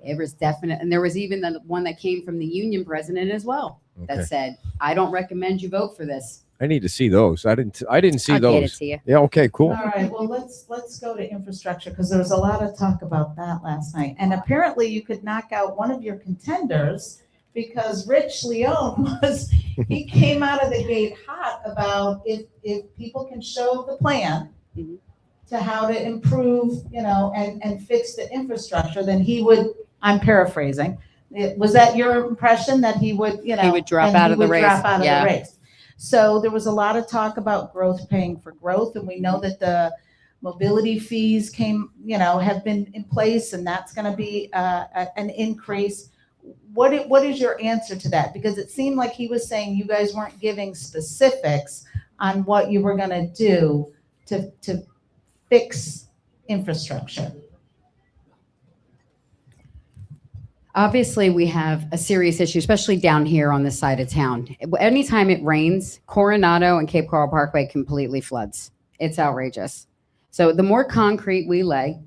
It was definite. And there was even the one that came from the union president as well Okay. that said, I don't recommend you vote for this. I need to see those. I didn't see I'll those. get it to you. Yeah. Okay. Cool. All right, well, let's go to infrastructure because there was a lot of talk about that last night. And apparently you could knock out one of your contenders because Rich Leone he came out of the gate hot about if people can show the plan to how to improve, and fix the infrastructure, then he would, I'm paraphrasing. Was that your impression that he would, He would drop out of the race. Drop out of Yeah. the race. So there was a lot of talk about growth paying for growth, and we know that the mobility fees have been in place, and that's going to be an increase. what is your answer to that? Because it seemed like he was saying you guys weren't giving specifics on what you were going to do to fix infrastructure. Obviously, we have a serious issue, especially down here on this side of town. Anytime it rains, Coronado and Cape Coral Parkway completely floods. It's outrageous. So the more concrete we lay,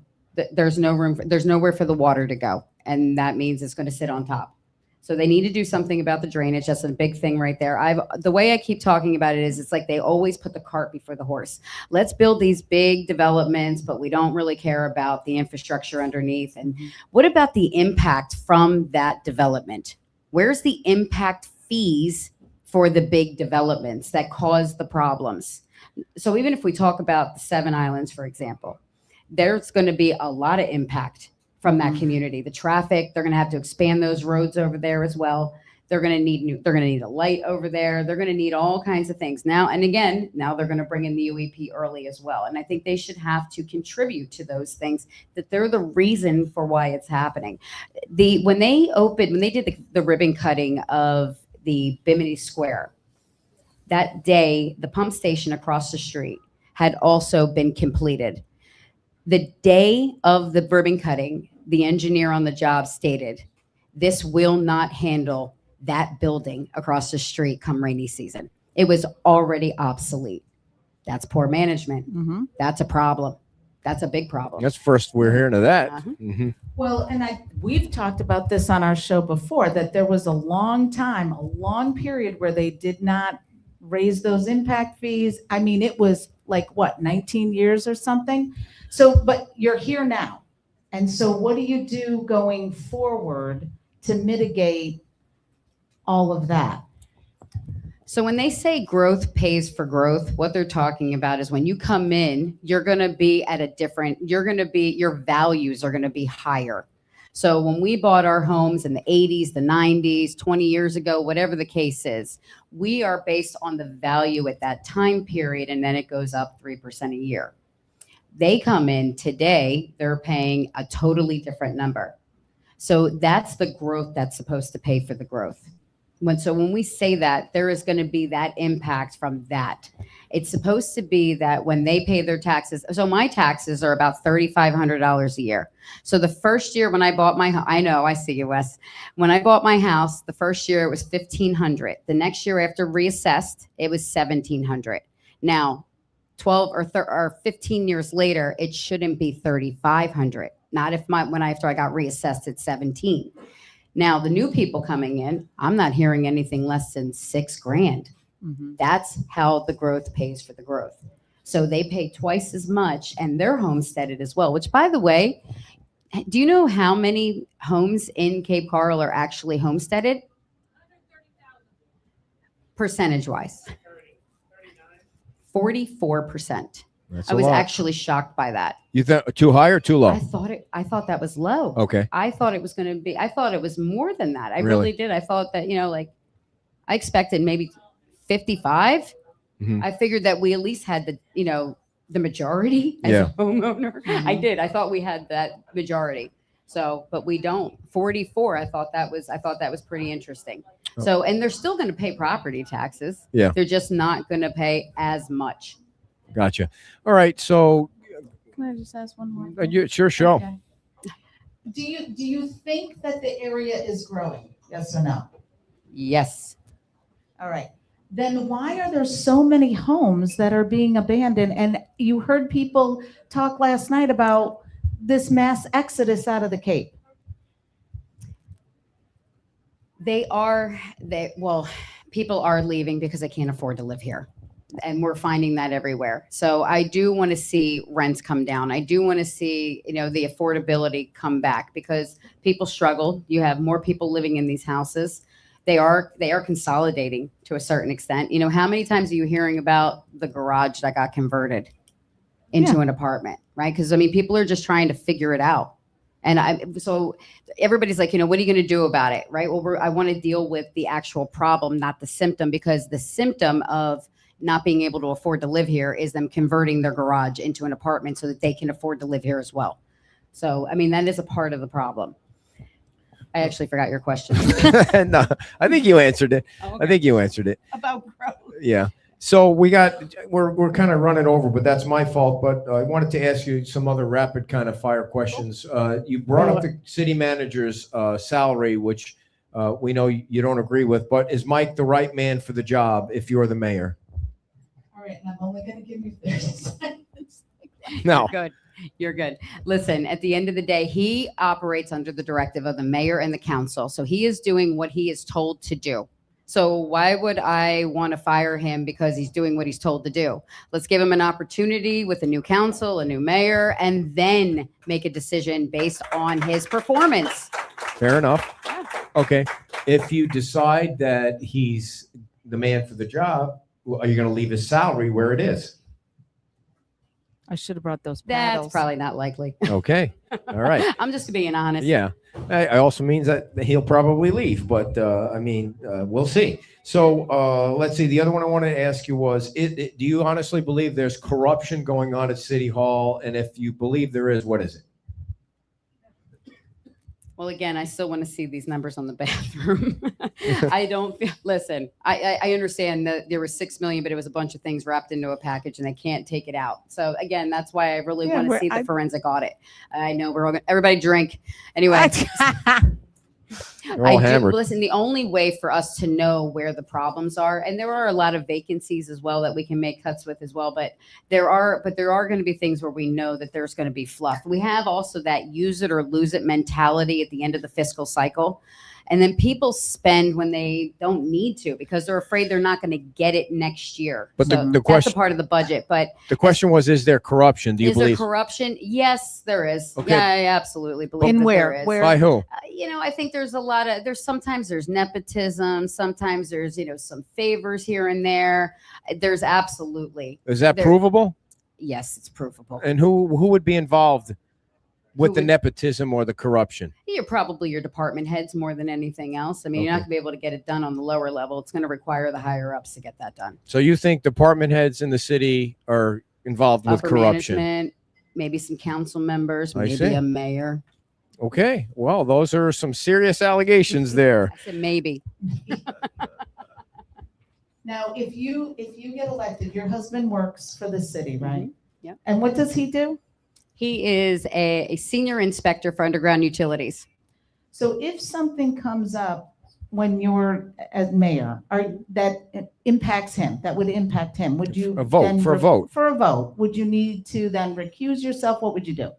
there's nowhere for the water to go. And that means it's going to sit on top. So they need to do something about the drainage. That's a big thing right there. The way I keep talking about it is it's like they always put the cart before the horse. Let's build these big developments, but we don't really care about the infrastructure underneath. And what about the impact from that development? Where's the impact fees for the big developments that cause the problems? So even if we talk about the 7 Islands, for example, there's going to be a lot of impact from that community. The traffic, they're going to have to expand those roads over there as well. They're going to need a light over there. They're going to need all kinds of things now. And again, now they're going to bring in the UEP early as well. And I think they should have to contribute to those things, that they're the reason for why it's happening. When they did the ribbon cutting of the Bimini Square, that day, the pump station across the street had also been completed. The day of the ribbon cutting, the engineer on the job stated, this will not handle that building across the street come rainy season. It was already obsolete. That's poor management. That's a problem. That's a big problem. That's first we're hearing of that. Well, and we've talked about this on our show before, that there was a long period where they did not raise those impact fees. I mean, it was like, what, 19 years or something? So, but you're here now. And so what do you do going forward to mitigate all of that? So when they say growth pays for growth, what they're talking about is when you come in, you're going to be your values are going to be higher. So when we bought our homes in the 80s, the 90s, 20 years ago, whatever the case is, we are based on the value at that time period, and then it goes up 3% a year. They come in today, they're paying a totally different number. So that's the growth that's supposed to pay for the growth. When we say that, there is going to be that impact from that. It's supposed to be that when they pay their taxes, so my taxes are about $3,500 a year. So the first year when I bought my home, I know, I see you, Wes. When I bought my house, the first year it was $1,500. The next year after reassessed, it was $1,700. Now, 12 or 15 years later, it shouldn't be $3,500. Not after I got reassessed at 17. Now, the new people coming in, I'm not hearing anything less than $6,000. That's how the growth pays for the growth. So they pay twice as much, and they're homesteaded as well, which, by the way, do you know how many homes in Cape Coral are actually homesteaded? Percentage-wise. 44%. That's I was a lot. actually shocked by that. You thought too high or too low? I thought that was low. Okay. I thought it was going to be, I thought it was more than that. I Really? really did. I thought that, I expected maybe 55. I figured that we at least had the majority as a homeowner. I did. I thought we had that majority. So, but we don't. 44. I thought that was pretty interesting. So, and they're still going to pay property taxes. Yeah. They're just not going to pay as much. Gotcha. All right. So Can I just ask one more? sure, show. Okay. Do you think that the area is growing? Yes or no? Yes. All right. Then why are there so many homes that are being abandoned? And you heard people talk last night about this mass exodus out of the Cape. People are leaving because they can't afford to live here. And we're finding that everywhere. So I do want to see rents come down. I do want to see, the affordability come back because people struggle. You have more people living in these houses. They are consolidating to a certain extent. How many times are you hearing about the garage that got converted into an apartment, right? Because people are just trying to figure it out. And so everybody's like, what are you going to do about it, right? Well, I want to deal with the actual problem, not the symptom, because the symptom of not being able to afford to live here is them converting their garage into an apartment so that they can afford to live here as well. So, that is a part of the problem. I actually forgot your question. No, I think you answered it. Oh, I think you answered it. About growth. Yeah. So we're kind of running over, but that's my fault. But I wanted to ask you some other rapid kind of fire questions. You brought up the city manager's salary, which we know you don't agree with, but is Mike the right man for the job if you're the mayor? All right, and I'm only gonna give you 30 seconds. No. You're good. You're good. Listen, at the end of the day, he operates under the directive of the mayor and the council. So he is doing what he is told to do. So why would I want to fire him because he's doing what he's told to do? Let's give him an opportunity with a new council, a new mayor, and then make a decision based on his performance. Fair enough. Okay. If you decide that he's the man for the job, are you going to leave his salary where it is? I should have brought those That's paddles. probably not likely. Okay. All right. I'm just being honest. Yeah. I also means that he'll probably leave, but I mean, we'll see. So let's see. The other one I wanted to ask you was, do you honestly believe there's corruption going on at City Hall? And if you believe there is, what is it? Well, again, I still want to see these numbers on the bathroom. I don't feel, listen, I understand that there was 6 million, but it was a bunch of things wrapped into a package and they can't take it out. So again, that's why I really want to see the forensic audit. I know we're all going to, everybody drink. Anyway. You're all hammered. Listen, the only way for us to know where the problems are, and there are a lot of vacancies as well that we can make cuts with as well, but there are going to be things where we know that there's going to be fluff. We have also that use it or lose it mentality at the end of the fiscal cycle. And then people spend when they don't need to because they're afraid they're not going to get it next year. But So the question, that's a part of the budget. But the question was, is there corruption? Do you is there believe? corruption? Yes, there is. Okay. Yeah, I absolutely believe In that where? there is. Where? By who? I think there's a lot of, sometimes there's nepotism. Sometimes there's, some favors here and there. There's absolutely. Is that there- provable? Yes, it's provable. And who would be involved with Who the would- nepotism or the corruption? You're probably your department heads more than anything else. I mean, you're not Okay. going to be able to get it done on the lower level. It's going to require the higher ups to get that done. So you think department heads in the city are involved with Upper corruption? management, maybe some council members, I maybe see. a mayor. Okay. Well, those are some serious allegations there. I said maybe. Now, if you get elected, your husband works for the city, right? Yep. And what does he do? He is a senior inspector for underground utilities. So if something comes up when you're as mayor, that impacts him, that would impact him, would you? A vote, then for a vote. For a vote, would you need to then recuse yourself? What would you do?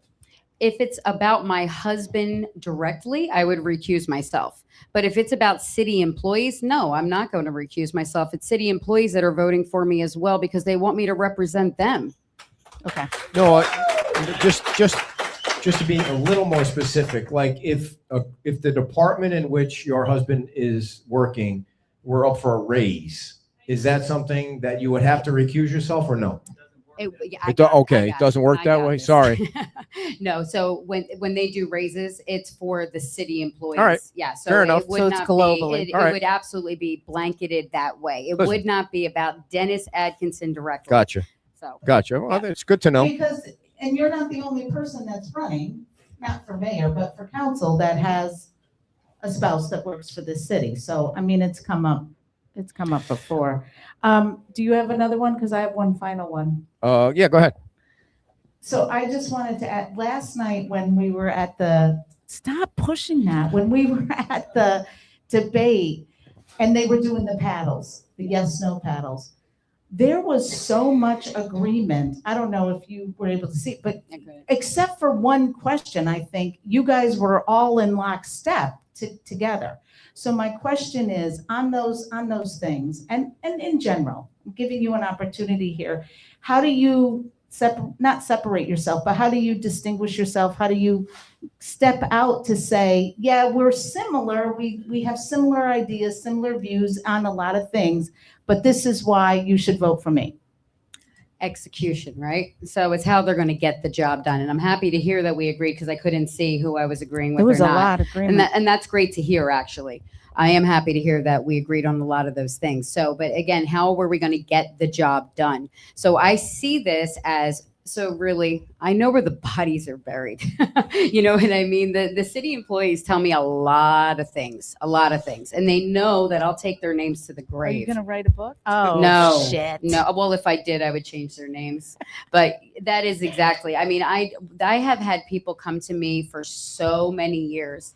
If it's about my husband directly, I would recuse myself. But if it's about city employees, no, I'm not going to recuse myself. It's city employees that are voting for me as well because they want me to represent them. Okay. No, just to be a little more specific, like if the department in which your husband is working were up for a raise, is that something that you would have to recuse yourself or no? Okay, it doesn't work that way. Sorry. No, so when they do raises, it's for the city employees. All right. Yeah, so Fair enough. it would So it's not globally. Be, it, All it right. would absolutely be blanketed that way. It Listen. would not be about Dennis Atkinson directly. Gotcha. So Gotcha. Well, it's good to know. Because, and you're not the only person that's running, not for mayor, but for council that has a spouse that works for the city. So, I mean, it's come up before. Do you have another one? Because I have one final one. Yeah, go ahead. So I just wanted to add, last night when we were at stop pushing that, when we were at the debate and they were doing the paddles, the yes, no paddles, there was so much agreement. I don't know if you were able to see, but except for one question, I think you guys were all in lockstep together. So my question is on those things and in general, I'm giving you an opportunity here. How do you not separate yourself, but how do you distinguish yourself? How do you step out to say, yeah, we're similar. We have similar ideas, similar views on a lot of things, but this is why you should vote for me. Execution, right? So it's how they're going to get the job done. And I'm happy to hear that we agreed because I couldn't see who I was agreeing with. There was or a not. lot of agreement. And that's great to hear, actually. I am happy to hear that we agreed on a lot of those things. So, but again, how were we going to get the job done? So I see this as So really, I know where the bodies are buried. You know what I mean? The city employees tell me a lot of things, and they know that I'll take their names to the grave. Are you going to write a book? Oh, No, shit. no. Well, if I did, I would change their names. But that is exactly. I mean, I have had people come to me for so many years.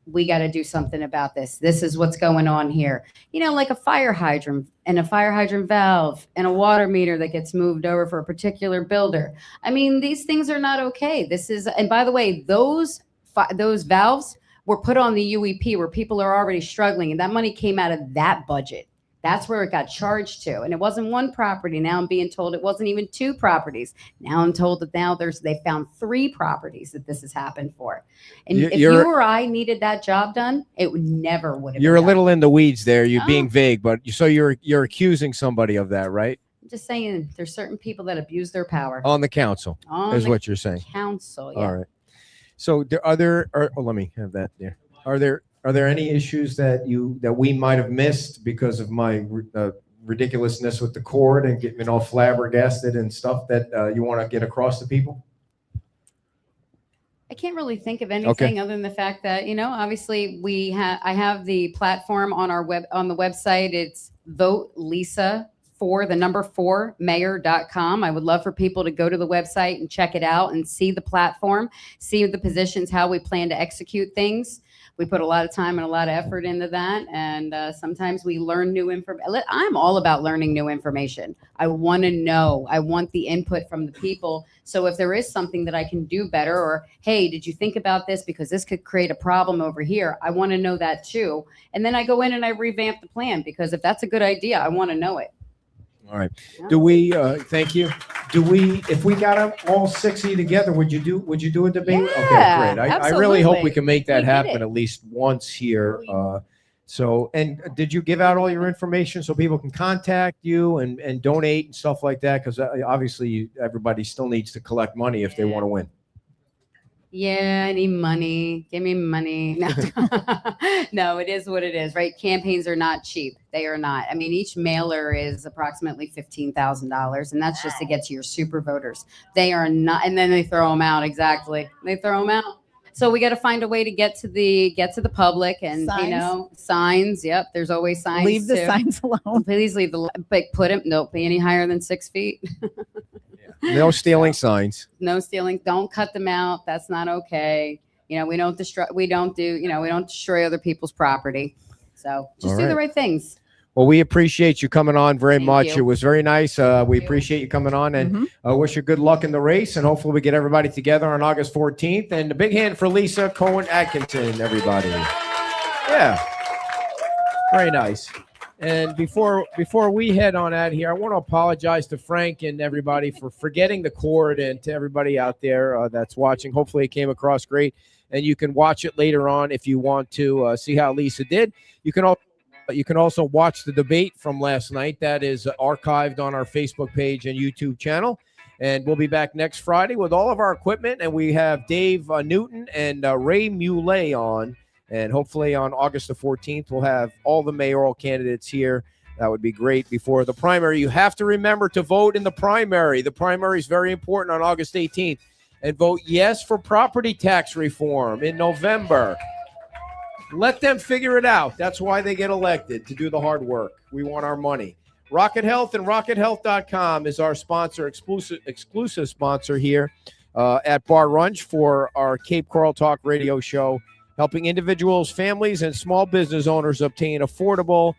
We got to do something about this. This is what's going on here. You know, like a fire hydrant and a fire hydrant valve and a water meter that gets moved over for a particular builder. I mean, these things are not okay. This is, and by the way, those valves were put on the UEP where people are already struggling, and that money came out of that budget. That's where it got charged to. And it wasn't one property. Now I'm being told it wasn't even 2 properties. Now I'm told that now they found 3 properties that this has happened for. And if you or I needed that job done, it never would have. You're been a little done. in the weeds there. You're No. being vague, but so you're accusing somebody of that, right? I'm just saying there's certain people that abuse their power. On the council, On is the what you're saying. Council, yeah. All right. So let me have that there. Are there any issues that we might have missed because of my ridiculousness with the cord and getting all flabbergasted and stuff that you want to get across to people? I can't really think of anything other than the fact that, obviously I have the platform on the website. It's Vote Lisa for the number 4 mayor.com. I would love for people to go to the website and check it out and see the platform, see the positions, how we plan to execute things. We put a lot of time and a lot of effort into that. And sometimes we learn new information. I'm all about learning new information. I want to know. I want the input from the people. So if there is something that I can do better, or, hey, did you think about this? Because this could create a problem over here. I want to know that too. And then I go in and I revamp the plan, because if that's a good idea, I want to know it. All right. Do we, thank you. If we got them all 6 of you together, would you do a debate? Yeah, okay, great. I really hope we absolutely. can make that We did happen it. at least once here. And did you give out all your information so people can contact you and donate and stuff like that? Because obviously everybody still needs to collect money if they want to win. Yeah, I need money. Give me money. No. No, it is what it is, right? Campaigns are not cheap. They are not. I mean, each mailer is approximately $15,000, and that's just to get to your super voters. They are not, and then they throw them out. Exactly. They throw them out. So we got to find a way to get to the public, and signs. Yep, there's always signs. Leave the too. signs alone. Please leave the put them. Don't be any higher than 6 feet. No stealing signs. No stealing. Don't cut them out. That's not okay. We don't destroy. We don't destroy other people's property. So just All do the right. right things. Well, we appreciate you coming on very much. you. It was very nice. We appreciate you coming on, and wish you good luck in the race. And hopefully we get everybody together on August 14th. And a big hand for Lisa Cohen Atkinson, everybody. Yeah. Very nice. And before we head on out here, I want to apologize to Frank and everybody for forgetting the cord, and to everybody out there that's watching. Hopefully it came across great, and you can watch it later on if you want to see how Lisa did. You can also watch the debate from last night. That is archived on our Facebook page and YouTube channel. And we'll be back next Friday with all of our equipment, and we have Dave Newton and Ray Muley on. And hopefully on August the 14th, we'll have all the mayoral candidates here. That would be great before the primary. You have to remember to vote in the primary. The primary is very important on August 18th. And vote yes for property tax reform in November. Let them figure it out. That's why they get elected, to do the hard work. We want our money. Rocket Health and RocketHealth.com is our sponsor, exclusive sponsor here at Bar Runch for our Cape Coral Talk radio show, helping individuals, families, and small business owners obtain affordable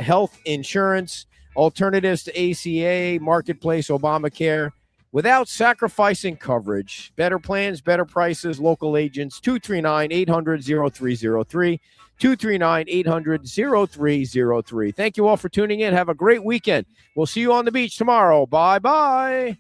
health insurance, alternatives to ACA, Marketplace, Obamacare, without sacrificing coverage. Better plans, better prices, local agents, 239-800-0303, 239-800-0303. Thank you all for tuning in. Have a great weekend. We'll see you on the beach tomorrow. Bye-bye.